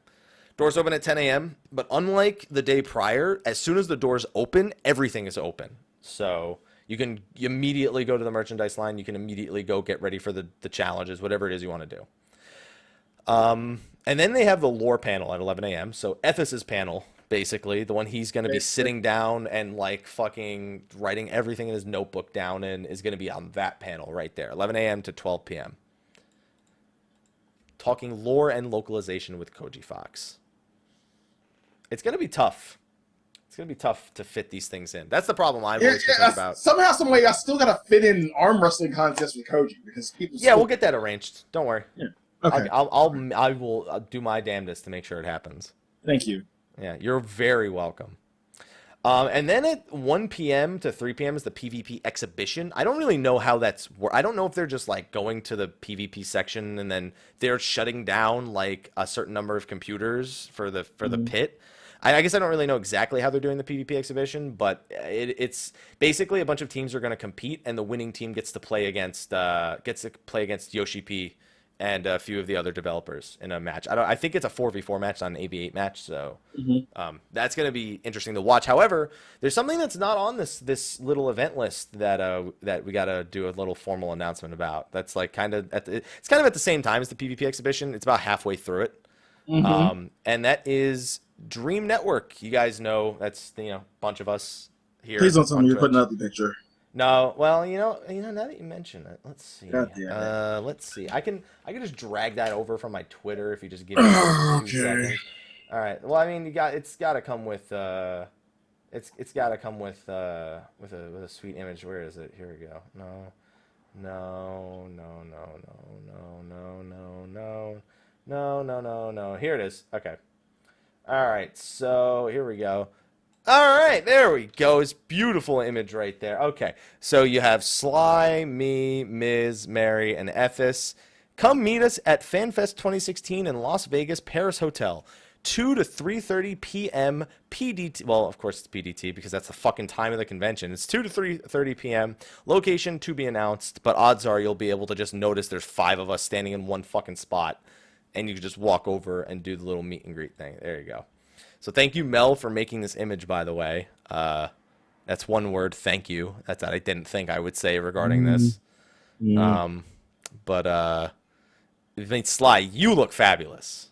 Doors open at 10 a.m., but unlike the day prior, as soon as the doors open, everything is open. So you can immediately go to the merchandise line. You can immediately go get ready for the challenges, whatever it is you want to do. And then they have the lore panel at 11 a.m. So Ethys' panel, basically, the one he's going to be sitting down and like fucking writing everything in his notebook down in, is going to be on that panel right there, 11 a.m. to 12 p.m. Talking lore and localization with Koji Fox. It's going to be tough. It's going to be tough to fit these things in. That's the problem I've always concerned about. Somehow, some way, I still got to fit in an arm wrestling contest with Koji because people. Yeah, we'll get that arranged. Don't worry. Yeah. Okay. I will do my damnedest to make sure it happens. Thank you. Yeah, you're very welcome. And then at 1 p.m. to 3 p.m. is the PvP exhibition. I don't really know how that's. I don't know if they're just like going to the PvP section and then they're shutting down like a certain number of computers for the pit. I guess I don't really know exactly how they're doing the PvP exhibition, but it's basically a bunch of teams are going to compete, and the winning team gets to play against Yoshi P and a few of the other developers in a match. I think it's a 4v4 match, not an AV8 match, so that's going to be interesting to watch. However, there's something that's not on this little event list that we got to do a little formal announcement about. That's like it's kind of at the same time as the PvP exhibition. It's about halfway through it, and that is Dream Network. You guys know that's bunch of us here. Please don't tell me you're putting out the picture. No, well, now that you mention it, let's see. Let's see. I can just drag that over from my Twitter if you just give me 2 seconds. All right. Well, I mean, it's got to come with it's got to come with a sweet image. Where is it? Here we go. No. Here it is. Okay. All right, so here we go. All right, there we go. It's beautiful image right there. Okay, so you have Sly, me, Miz, Mary, and Ethys. Come meet us at FanFest 2016 in Las Vegas Paris Hotel, 2 to 3:30 p.m. PDT. Well, of course it's PDT because that's the fucking time of the convention. It's 2 to 3:30 p.m. Location to be announced, but odds are you'll be able to just notice there's 5 of us standing in one fucking spot. And you can just walk over and do the little meet and greet thing. There you go. So thank you, Mel, for making this image, by the way. That's one word, thank you. That's what I didn't think I would say regarding this. But I think, Sly, you look fabulous.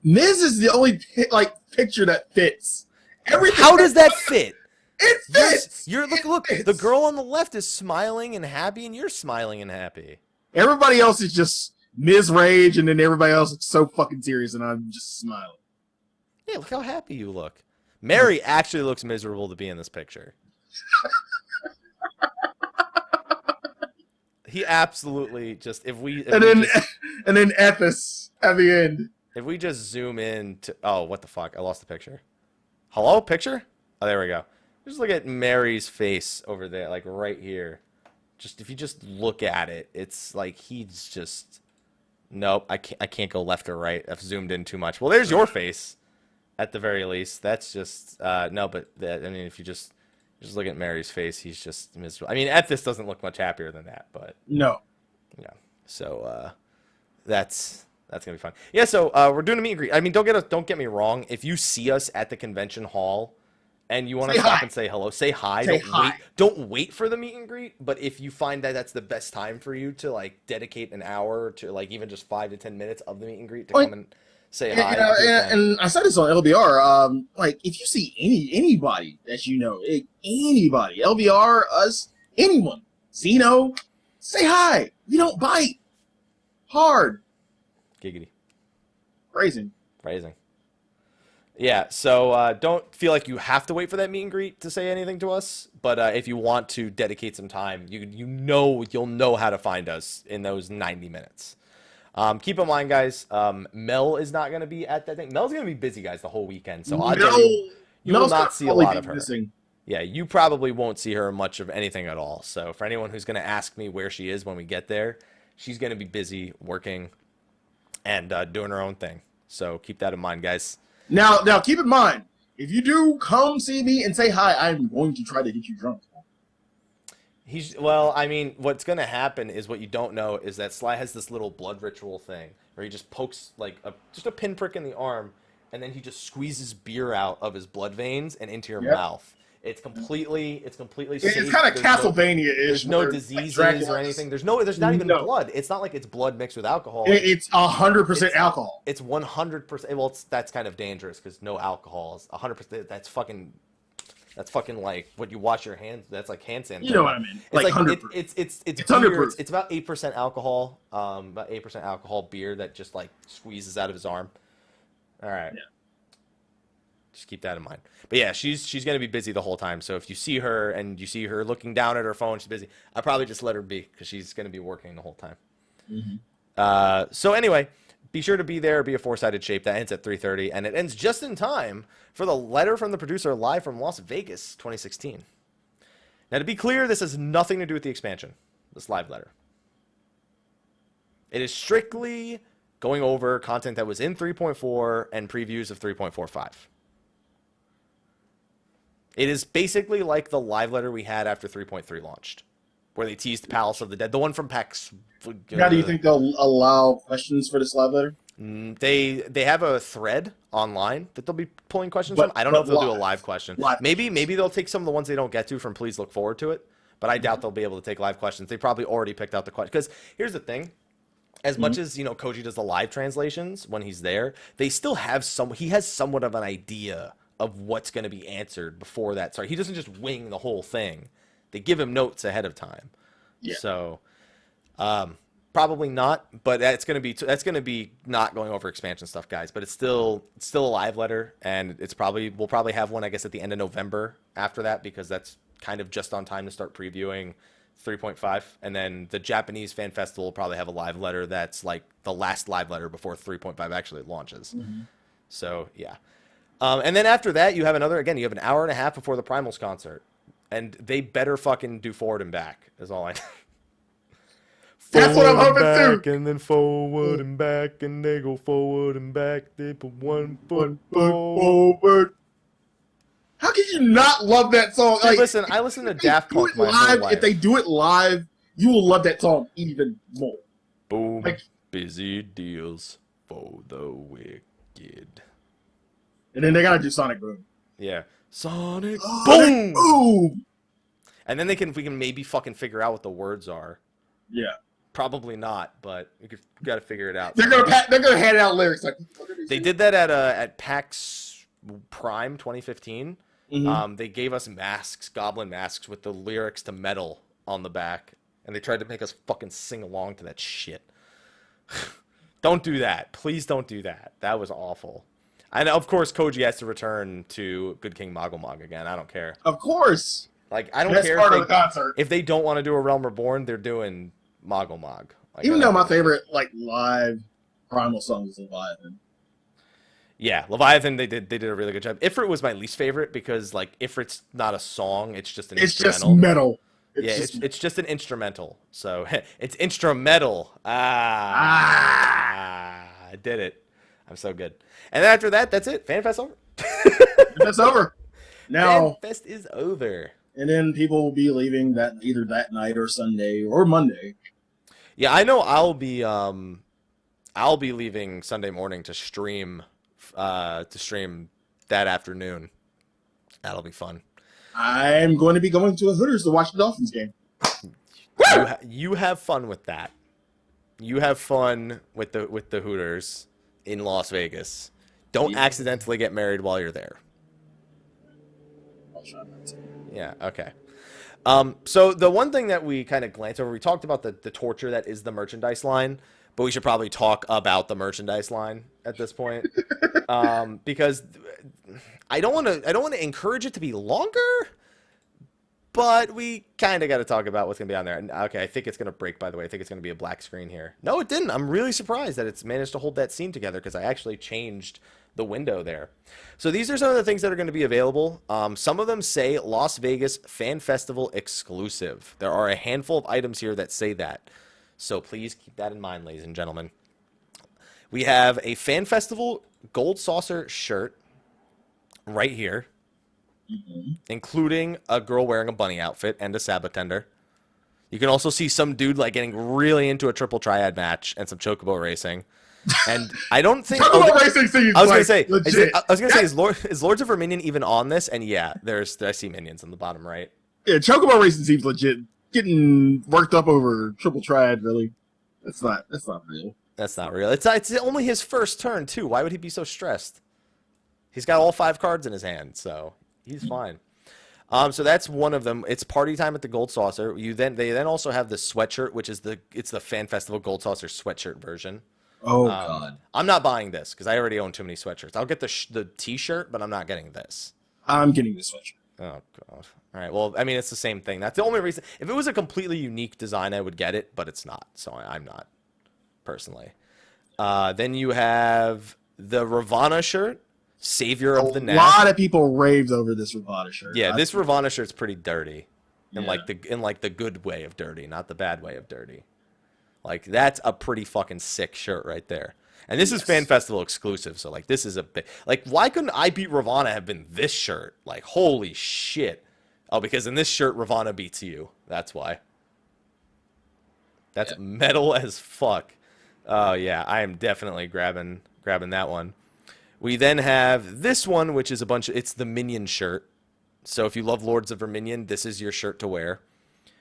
Miz is the only picture that fits. Everything. How does that fit? It fits. Look. The girl on the left is smiling and happy, and you're smiling and happy. Everybody else is just Ms. Rage, and then everybody else looks so fucking serious, and I'm just smiling. Yeah, look how happy you look. Mary actually looks miserable to be in this picture. He absolutely just and then Ethys at the end. If we just zoom in to what the fuck? I lost the picture. Hello, picture? Oh, there we go. Just look at Mary's face over there, like right here. Just if you just look at it, it's like he's just nope. I can't go left or right. I've zoomed in too much. Well, there's your face, at the very least. That's just no, but I mean, if you just look at Mary's face, he's just miserable. I mean, Ethys doesn't look much happier than that, but no. Yeah. So that's gonna be fun. Yeah. So we're doing a meet and greet. I mean, don't get me wrong. If you see us at the convention hall and you want to stop and say hello, say hi. Don't wait for the meet and greet. But if you find that that's the best time for you to like dedicate an hour to like even just 5 to 10 minutes of the meet and greet to come and say hi. And I said this on LBR. Like if you see anybody that you know, anybody, LBR, us, anyone, Zeno, say hi. You don't bite. Hard. Giggity. Phrasing. Yeah, so don't feel like you have to wait for that meet and greet to say anything to us. But if you want to dedicate some time, you'll know how to find us in those 90 minutes. Keep in mind, guys, Mel is not going to be at that thing. Mel's going to be busy, guys, the whole weekend. So you will not see a lot of her. Missing. Yeah, you probably won't see her much of anything at all. So for anyone who's going to ask me where she is when we get there, she's going to be busy working and doing her own thing. So keep that in mind, guys. Now, keep in mind, if you do come see me and say hi, I'm going to try to get you drunk. Well, I mean, what's going to happen is what you don't know is that Sly has this little blood ritual thing where he just pokes like just a pinprick in the arm, and then he just squeezes beer out of his blood veins and into your mouth. It's completely safe. It's kind of Castlevania-ish. There's no diseases or anything. There's not even blood. It's not like it's blood mixed with alcohol. It's 100% alcohol. It's 100%. Well, that's kind of dangerous because no alcohol is 100%. That's fucking like what you wash your hands. That's like hand sanitizer. You know what I mean? It's like 100 it's beer. 100 proof. It's about 8% alcohol. About 8% alcohol beer that just like squeezes out of his arm. All right. Yeah. Just keep that in mind. But yeah, she's going to be busy the whole time. So if you see her and you see her looking down at her phone, she's busy. I'll probably just let her be because she's going to be working the whole time. Mm-hmm. So anyway, be sure to be there. Be a four-sided shape. That ends at 3:30, and it ends just in time for the letter from the producer live from Las Vegas 2016. Now, to be clear, this has nothing to do with the expansion, this live letter. It is strictly going over content that was in 3.4 and previews of 3.45. It is basically like the live letter we had after 3.3 launched, where they teased Palace of the Dead, the one from PAX. Now, do you think they'll allow questions for this live letter? They have a thread online that they'll be pulling questions from. I don't know if they'll do a live question. Maybe they'll take some of the ones they don't get to from Please Look Forward to It, but I doubt they'll be able to take live questions. They probably already picked out the question. Because here's the thing. As much as, Koji does the live translations when he's there, they still have he has somewhat of an idea of what's going to be answered before that. Sorry, he doesn't just wing the whole thing. They give him notes ahead of time. Yeah. So, probably not, but that's going to be not going over expansion stuff, guys, but it's still a live letter, and we'll probably have one, I guess, at the end of November after that, because that's kind of just on time to start previewing 3.5, and then the Japanese Fan Festival will probably have a live letter that's like the last live letter before 3.5 actually launches. So, yeah. And then after that, you have an hour and a half before the Primals concert. And they better fucking do forward and back, is all I know. That's what I'm hoping too. And then forward and back, and they go forward and back. They put one foot forward. How can you not love that song? Dude, listen, I listen to Daft Punk my whole life. If they do it live, you will love that song even more. Boom. Busy deals for the wicked. And then they gotta do Sonic Boom. Yeah. Sonic Boom! Boom! And then we can maybe fucking figure out what the words are. Yeah. Probably not, but you gotta figure it out. They're gonna hand out lyrics like. They did that at PAX Prime 2015. They gave us masks, goblin masks, with the lyrics to Metal on the back, and they tried to make us fucking sing along to that shit. Don't do that. Please don't do that. That was awful. And of course, Koji has to return to Good King Moggle again. I don't care. Of course. Like, I don't Best care part of the concert. if they don't want to do a Realm Reborn, they're doing Moggle. Like, Even though my favorite like live Primal song is Leviathan. Yeah, Leviathan, they did a really good job. Ifrit was my least favorite because like Ifrit's not a song, it's just an instrumental. Just metal. It's just an instrumental. So it's instrumental. I did it. I'm so good. And then after that, that's it. FanFest over. That's over. Now FanFest is over. And then people will be leaving that either that night or Sunday or Monday. Yeah, I know I'll be leaving Sunday morning to stream that afternoon. That'll be fun. I'm going to be going to a Hooters to watch the Dolphins game. You have fun with that. You have fun with the Hooters in Las Vegas. Don't accidentally get married while you're there. I'll try not to. Yeah, okay. So the one thing that we kind of glanced over, we talked about the torture that is the merchandise line, but we should probably talk about the merchandise line at this point. Because I don't want to encourage it to be longer, but we kind of got to talk about what's going to be on there. And okay, I think it's going to break, by the way. I think it's going to be a black screen here. No, it didn't. I'm really surprised that it's managed to hold that scene together because I actually changed the window there. So these are some of the things that are going to be available. Some of them say Las Vegas Fan Festival exclusive. There are a handful of items here that say that. So please keep that in mind, ladies and gentlemen. We have a Fan Festival Gold Saucer shirt right here, including a girl wearing a bunny outfit and a Sabatender. You can also see some dude like getting really into a triple triad match and some chocobo racing. And I don't think racing seems I was gonna like say legit. is Lords of Verminion even on this? And yeah, I see minions on the bottom right. Yeah, chocobo racing seems legit. Getting worked up over triple triad, really. That's not real. That's not real. It's only his first turn too. Why would he be so stressed? He's got all 5 cards in his hand, so he's fine. So that's one of them. It's party time at the Gold Saucer. They then also have the sweatshirt, which is the Fan Festival Gold Saucer sweatshirt version. Oh God! I'm not buying this because I already own too many sweatshirts. I'll get the T-shirt, but I'm not getting this. I'm getting the sweatshirt. Oh God! All right. Well, I mean, it's the same thing. That's the only reason. If it was a completely unique design, I would get it, but it's not. So I'm not personally. Then you have the Ravana shirt, Savior of the Nest. A lot of people raved over this Ravana shirt. Yeah, this Ravana shirt's pretty dirty, in like the good way of dirty, not the bad way of dirty. Like, that's a pretty fucking sick shirt right there. And this is Fan Festival exclusive, so, like, this is a big... Like, why couldn't I Beat Ravana have been this shirt? Like, holy shit. Oh, because in this shirt, Ravana beats you. That's why. That's metal as fuck. Oh, yeah, I am definitely grabbing that one. We then have this one, which is it's the Minion shirt. So if you love Lords of Verminion, this is your shirt to wear.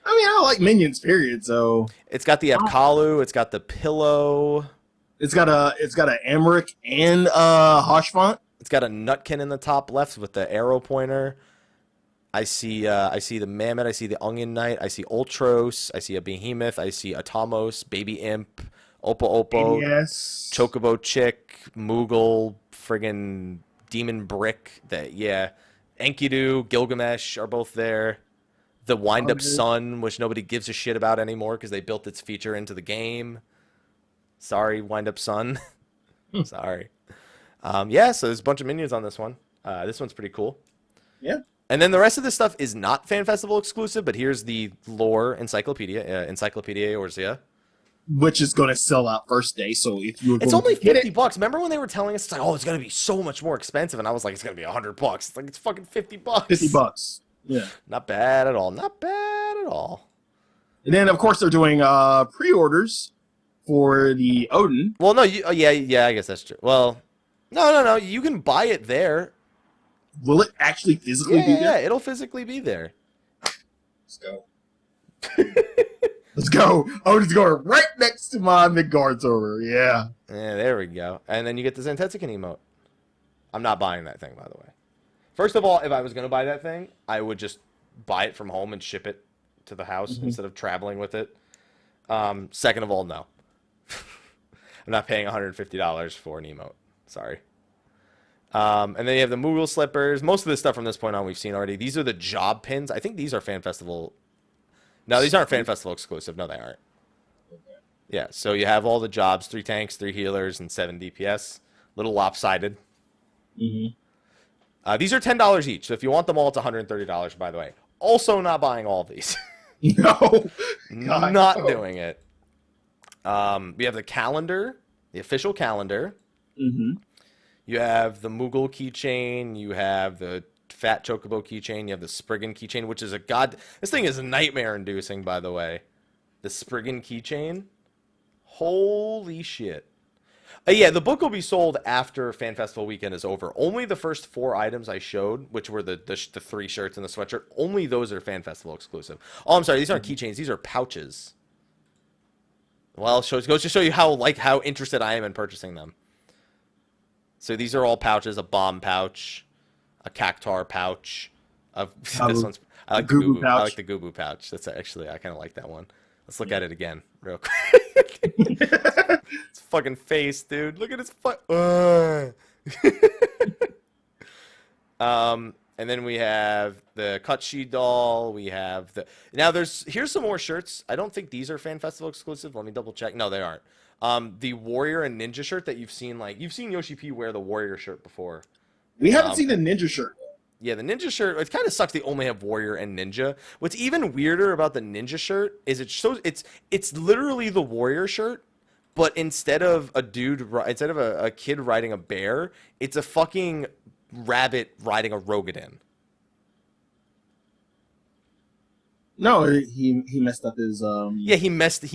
I mean, I like Minions, period. So it's got the Apkalu, it's got the pillow, it's got a Emmerich and Hosh font. It's got a Nutkin in the top left with the arrow pointer. I see the Mammoth, I see the Onion Knight, I see Ultros, I see a Behemoth, I see Atamos, Baby Imp, Oppo, Chocobo Chick, Moogle, friggin' Demon Brick. Enkidu, Gilgamesh are both there. The Wind-Up Sun, which nobody gives a shit about anymore because they built its feature into the game. Sorry, Wind-Up Sun. Sorry. So there's a bunch of minions on this one. This one's pretty cool. Yeah. And then the rest of this stuff is not Fan Festival exclusive, but here's the lore encyclopedia, Encyclopedia Eorzea. Which is going to sell out first day, so if you it's only $50. Remember when they were telling us, it's like, oh, it's going to be so much more expensive, and I was like, it's going to be $100. It's like, it's fucking $50. $50. Yeah. Not bad at all. Not bad at all. And then, of course, they're doing pre-orders for the Odin. Well, no, I guess that's true. Well, no. You can buy it there. Will it actually physically be there? Yeah, it'll physically be there. Let's go. Let's go. Odin's going right next to my Midgard's over. Yeah. Yeah, there we go. And then you get the Zantetsuken emote. I'm not buying that thing, by the way. First of all, if I was going to buy that thing, I would just buy it from home and ship it to the house instead of traveling with it. Second of all, no. I'm not paying $150 for an emote. Sorry. And then you have the Moogle slippers. Most of the stuff from this point on we've seen already. These are the job pins. I think these are Fan Festival. No, these aren't Fan Festival exclusive. No, they aren't. Yeah, so you have all the jobs, 3 tanks, 3 healers, and 7 DPS. Little lopsided. Mm-hmm. These are $10 each. So if you want them all, it's $130, by the way. Also not buying all of these. No. God, not doing it. We have the calendar, the official calendar. Mm-hmm. You have the Moogle keychain. You have the Fat Chocobo keychain. You have the Spriggan keychain, which is this thing is nightmare-inducing, by the way. The Spriggan keychain. Holy shit. Yeah, the book will be sold after Fan Festival weekend is over. Only the first 4 items I showed, which were the 3 shirts and the sweatshirt, only those are Fan Festival exclusive. Oh, I'm sorry, these aren't keychains. These are pouches. Well, it goes to show you how interested I am in purchasing them. So these are all pouches: a bomb pouch, a cactar pouch. This one's I like the Gubu pouch. I like the Gubu pouch. That's actually I kind of like that one. Let's look at it again, real quick. It's fucking face, dude. Look at his and then we have the Kutshi doll. We have here's some more shirts. I don't think these are Fan Festival exclusive. Let me double check. No, they aren't. The Warrior and Ninja shirt that you've seen Yoshi P wear the Warrior shirt before. We haven't seen the Ninja shirt. Yeah, the Ninja shirt, it kind of sucks they only have Warrior and Ninja. What's even weirder about the Ninja shirt is it's literally the Warrior shirt, but instead of a kid riding a bear, it's a fucking rabbit riding a Rogadin. No, he messed up his Yeah, he messed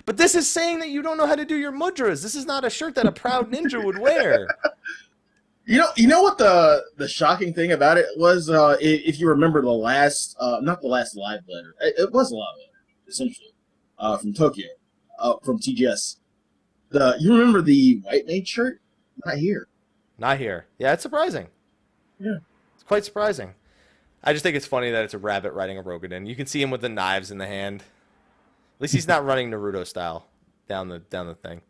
but this is saying that you don't know how to do your mudras. This is not a shirt that a proud ninja would wear. You know what the shocking thing about it was, if you remember the last not the last live letter. It was a live letter, essentially. From Tokyo. From TGS. You remember the White Mage shirt? Not here. Not here. Yeah, it's surprising. Yeah. It's quite surprising. I just think it's funny that it's a rabbit riding a Rogadin. You can see him with the knives in the hand. At least he's not running Naruto style down the thing.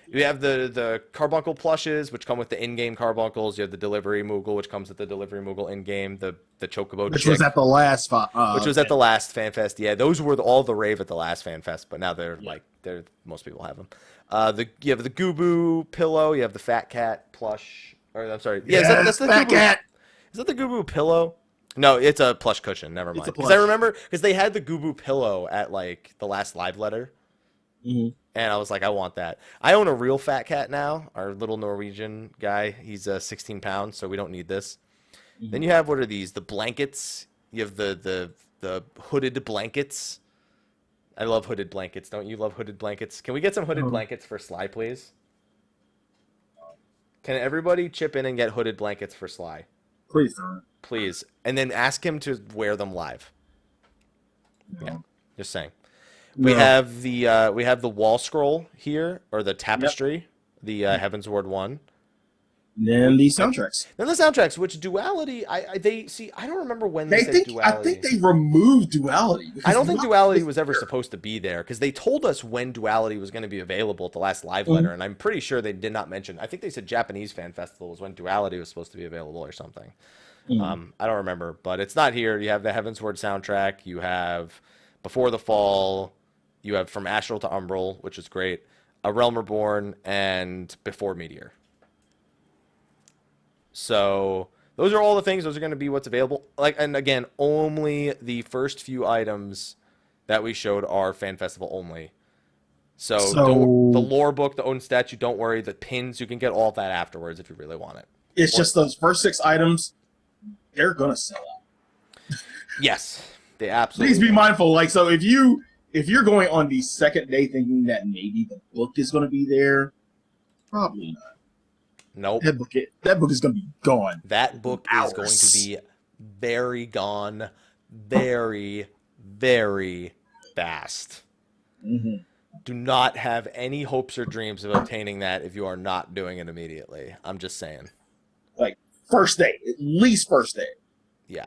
You have the Carbuncle plushes, which come with the in-game Carbuncles. You have the Delivery Moogle, which comes with the Delivery Moogle in-game. The Chocobo which was at the last which was at the last FanFest. Yeah, those were all the rave at the last FanFest, but now they're most people have them. You have the Gubu pillow. You have the Fat Cat plush. Or I'm sorry. Yeah, that's the Fat Gubu. Cat. Is that the Gubu pillow? No, it's a plush cushion. Never mind. Because I remember they had the Gubu pillow at the last live letter. Mm-hmm. And I was like, I want that. I own a real Fat Cat now. Our little Norwegian guy. He's 16 pounds, so we don't need this. Mm-hmm. Then you have, what are these? The blankets. You have the hooded blankets. I love hooded blankets. Don't you love hooded blankets? Can we get some hooded blankets for Slyh, please? Can everybody chip in and get hooded blankets for Slyh? Please, sir. Please. And then ask him to wear them live. No. Yeah, just saying. No. We have the wall scroll here, or the tapestry, the Heaven's Ward 1. Then the soundtracks. Then the soundtracks, which Duality, I don't remember when they said Duality. I think they removed Duality. I don't think Duality was ever supposed to be there, because they told us when Duality was going to be available at the last live letter, and I'm pretty sure they did not mention. I think they said Japanese Fan Festival was when Duality was supposed to be available or something. I don't remember, but it's not here. You have the Heaven's Ward soundtrack. You have Before the Fall. You have From Astral to Umbral, which is great. A Realm Reborn, and Before Meteor. So those are all the things. Those are going to be what's available. And again, only the first few items that we showed are Fan Festival only. So the lore book, the own statue, don't worry. The pins, you can get all of that afterwards if you really want it. It's just those first 6 items. They're going to sell out. Yes, they absolutely. Please be mindful. So if you're going on the second day thinking that maybe the book is going to be there, probably not. Nope. That book is going to be gone. That book is going to be very gone, very, very fast. Mm-hmm. Do not have any hopes or dreams of obtaining that if you are not doing it immediately. I'm just saying. First day. At least first day. Yeah.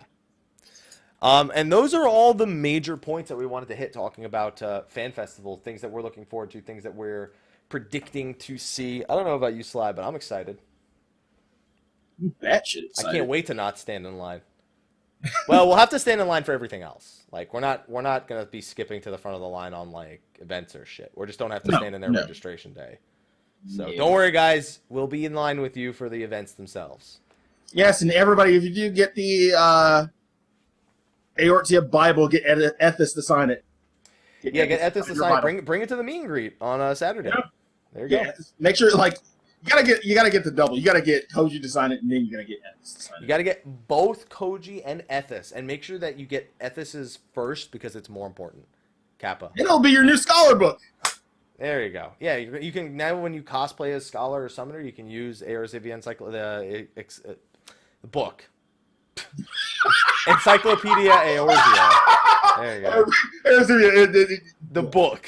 And those are all the major points that we wanted to hit talking about Fan Festival, things that we're looking forward to, things that we're predicting to see. I don't know about you, Sly, but I'm excited. Batshit excited. I can't wait to not stand in line. Well, we'll have to stand in line for everything else. Like we're not gonna be skipping to the front of the line on like events or shit. We just don't have to stand in there registration day. So don't worry, guys. We'll be in line with you for the events themselves. Yes, and everybody, if you do get the Aortia Bible, get Ethys to sign it. Get Ethys to sign it. Bring it to the meet and greet on Saturday. Yeah. There you go. Make sure, like, you gotta get the double. You gotta get Koji to sign it, and then you gotta get Ethys to sign it. You gotta get both Koji and Ethys, and make sure that you get Ethys's first because it's more important. Kappa. It'll be your new scholar book. There you go. Yeah, you can now when you cosplay as Scholar or Summoner, you can use Aorisia the book. Encyclopedia Aorisia. There you go. The book.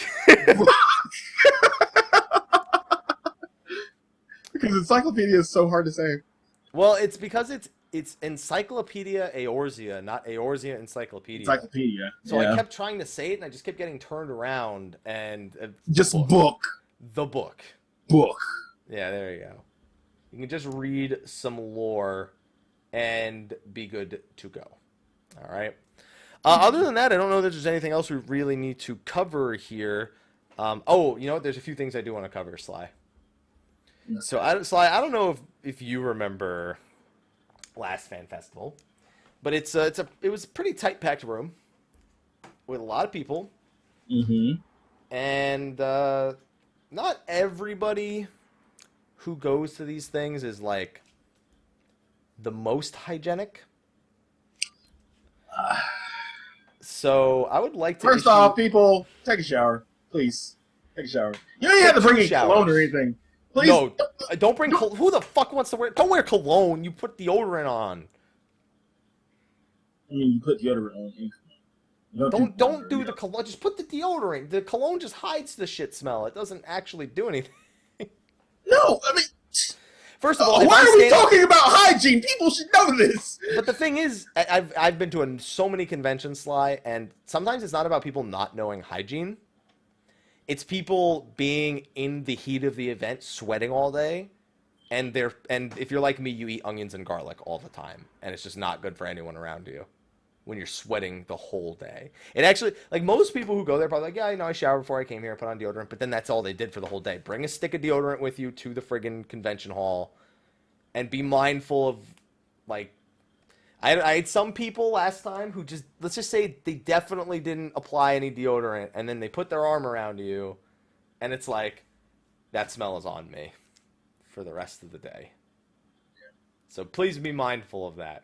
Because encyclopedia is so hard to say. Well, it's because it's Encyclopedia Aorisia, not Aorisia Encyclopedia. Encyclopedia. So I kept trying to say it, and I just kept getting turned around and just book. The book. Book. Yeah, there you go. You can just read some lore and be good to go. All right. Other than that, I don't know that there's anything else we really need to cover here. Oh, you know what? There's a few things I do want to cover, Sly. So, Sly, I don't know if you remember last fan festival, but it was a pretty tight packed room with a lot of people. Mm-hmm. And not everybody who goes to these things is like the most hygienic. So I would like to. First off, people, take a shower, please. Take a shower. You don't even have to bring any cologne or anything. Please. No, don't bring cologne. Who the fuck wants to wear? Don't wear cologne. You put deodorant on. I mean, you put deodorant on. Don't do the cologne. Just put the deodorant. The cologne just hides the shit smell. It doesn't actually do anything. No, I mean. First of all, why are we talking about hygiene? People should know this. But the thing is, I've been to so many conventions, Sly, and sometimes it's not about people not knowing hygiene. It's people being in the heat of the event, sweating all day, and if you're like me, you eat onions and garlic all the time, and it's just not good for anyone around you when you're sweating the whole day. It actually, like most people who go there, probably like, yeah, I showered before I came here, I put on deodorant, but then that's all they did for the whole day. Bring a stick of deodorant with you to the friggin' convention hall, and be mindful of, like, I had some people last time who just, let's just say they definitely didn't apply any deodorant, and then they put their arm around you, and it's like, that smell is on me for the rest of the day. So please be mindful of that.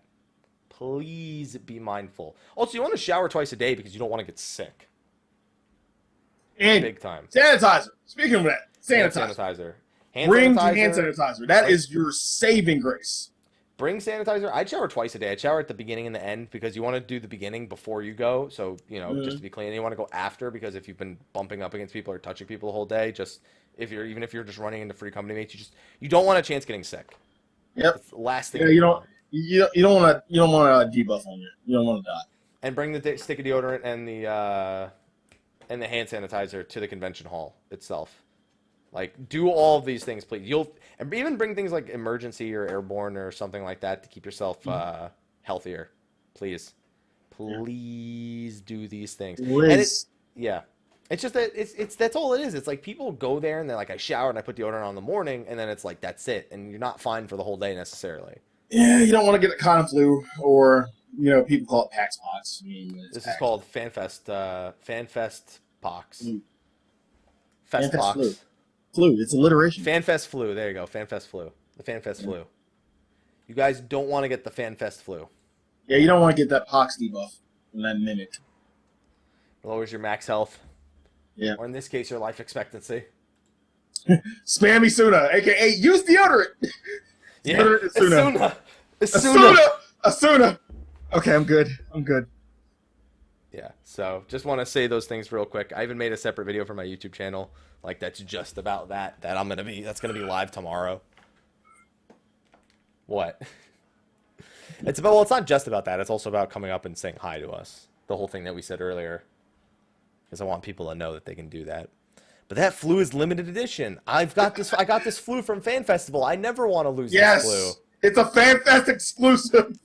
Please be mindful. Also, you want to shower twice a day because you don't want to get sick. And big time. Sanitizer. Speaking of that, sanitizer. Bring hand sanitizer. That is your saving grace. Bring sanitizer. I'd shower twice a day. I'd shower at the beginning and the end because you want to do the beginning before you go. So, just to be clean. And you want to go after because if you've been bumping up against people or touching people the whole day, even if you're just running into free company mates, you don't want a chance getting sick. Yep. That's the last thing. Yeah, you don't want to debuff on you. You don't want to die. And bring the stick of deodorant and the hand sanitizer to the convention hall itself. Like, do all of these things, please. And even bring things like emergency or airborne or something like that to keep yourself healthier. Please. Please do these things. Please. And it's just that that's all it is. It's like people go there and they're like, I showered and I put deodorant on in the morning, and then it's like, that's it. And you're not fine for the whole day necessarily. Yeah, you don't want to get a con flu, or, people call it PAX pox. This is called FanFest pox. Fest pox. Flu. It's alliteration. FanFest flu. There you go. FanFest flu. The FanFest flu. You guys don't want to get the FanFest flu. Yeah, you don't want to get that pox debuff in that minute. It lowers your max health. Yeah. Or in this case, your life expectancy. Spammy Suna, a.k.a. use deodorant. Yeah. Asuna. Okay, I'm good. Yeah, so just want to say those things real quick. I even made a separate video for my YouTube channel, like that's just about that's gonna be live tomorrow. What? It's not just about that. It's also about coming up and saying hi to us. The whole thing that we said earlier, because I want people to know that they can do that. But that flu is limited edition. I got this flu from Fan Festival. I never want to lose this flu. Yes, it's a FanFest exclusive.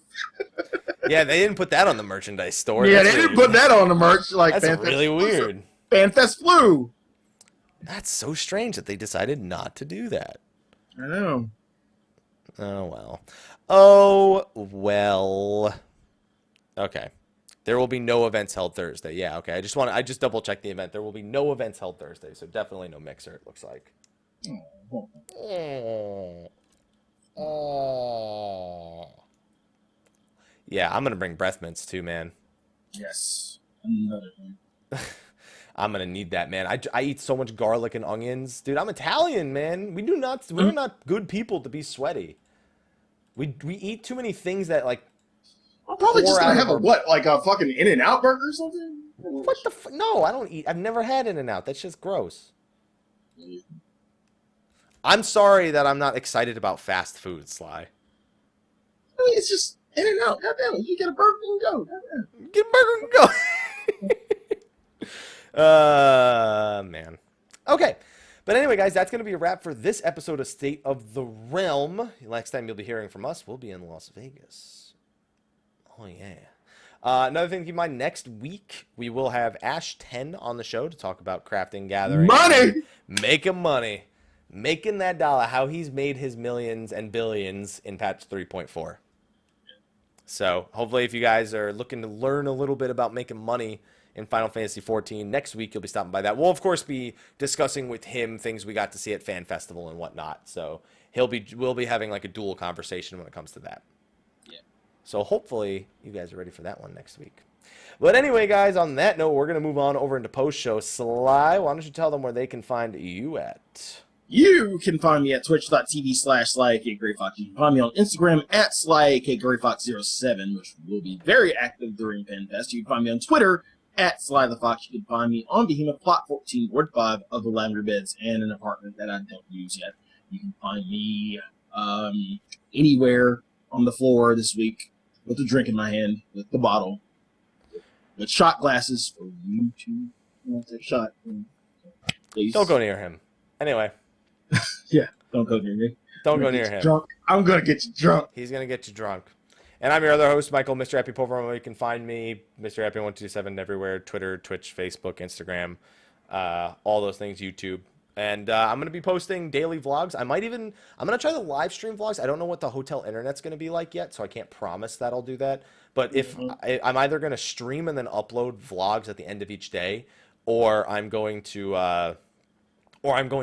Yeah, they didn't put that on the merchandise store. Yeah, That's they didn't put that on the merch. Like That's FanFest really exclusive. weird. FanFest flu. That's so strange that they decided not to do that. I know. Oh, well. Oh, well. Okay. There will be no events held Thursday. Yeah, okay. I just double checked the event. There will be no events held Thursday, so definitely no mixer, it looks like. Oh. Yeah, I'm going to bring breath mints too, man. Yes. Another thing. I'm gonna need that, man. I eat so much garlic and onions, dude. I'm Italian, man. We're not good people to be sweaty. We eat too many things that like. I'm probably just gonna have a fucking In-N-Out burger or something. What the? No, I don't eat. I've never had In-N-Out. That's just gross. I'm sorry that I'm not excited about fast food, Sly. I mean, it's just In-N-Out. Goddamn it, you get a burger and go. Get a burger and go. Man. Okay. But anyway, guys, that's going to be a wrap for this episode of State of the Realm. Next time you'll be hearing from us, we'll be in Las Vegas. Oh, yeah. Another thing to keep in mind, next week, we will have Ash 10 on the show to talk about crafting, gathering. Money! Making money. Making that dollar. How he's made his millions and billions in patch 3.4. So, hopefully, if you guys are looking to learn a little bit about making money in Final Fantasy XIV. Next week, you'll be stopping by that. We'll, of course, be discussing with him things we got to see at Fan Festival and whatnot. So we'll be having like a dual conversation when it comes to that. Yeah. So hopefully you guys are ready for that one next week. But anyway, guys, on that note, we're going to move on over into post-show. Sly, why don't you tell them where they can find you at? You can find me at twitch.tv/Slyakagreyfox. You can find me on Instagram at Slyakagreyfox07, which will be very active during FanFest. You can find me on Twitter at Slythefox. You can find me on Behemoth Plot 14, Ward 5 of the Lavender Beds and an apartment that I don't use yet. You can find me anywhere on the floor this week with a drink in my hand, with the bottle, with shot glasses for you to take a shot. Please. Don't go near him. Anyway. Yeah, don't go near me. Don't go near him. Drunk. I'm going to get you drunk. He's going to get you drunk. And I'm your other host, Michael, Mr. Happy Pulver. You can find me, Mr. Happy127, everywhere. Twitter, Twitch, Facebook, Instagram, all those things, YouTube. And I'm going to be posting daily vlogs. I'm going to try the live stream vlogs. I don't know what the hotel internet's going to be like yet, so I can't promise that I'll do that. But if I'm either going to stream and then upload vlogs at the end of each day, or I'm going to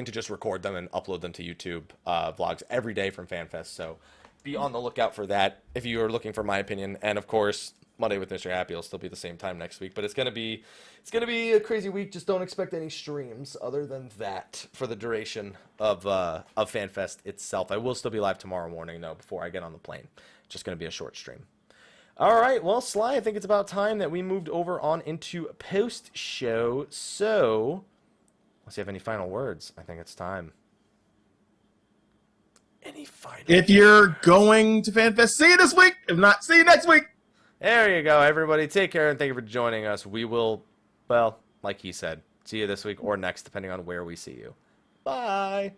just record them and upload them to YouTube vlogs every day from FanFest. So be on the lookout for that if you are looking for my opinion. And of course, Monday with Mr. Happy will still be the same time next week. But it's gonna be a crazy week. Just don't expect any streams other than that for the duration of FanFest itself. I will still be live tomorrow morning though before I get on the plane. Just gonna be a short stream. All right, well, Sly, I think it's about time that we moved over on into post show. So, unless you have any final words, I think it's time. Any final If you're going to FanFest, see you this week. If not, see you next week. There you go, everybody. Take care and thank you for joining us. We will, well, like he said, see you this week or next, depending on where we see you. Bye.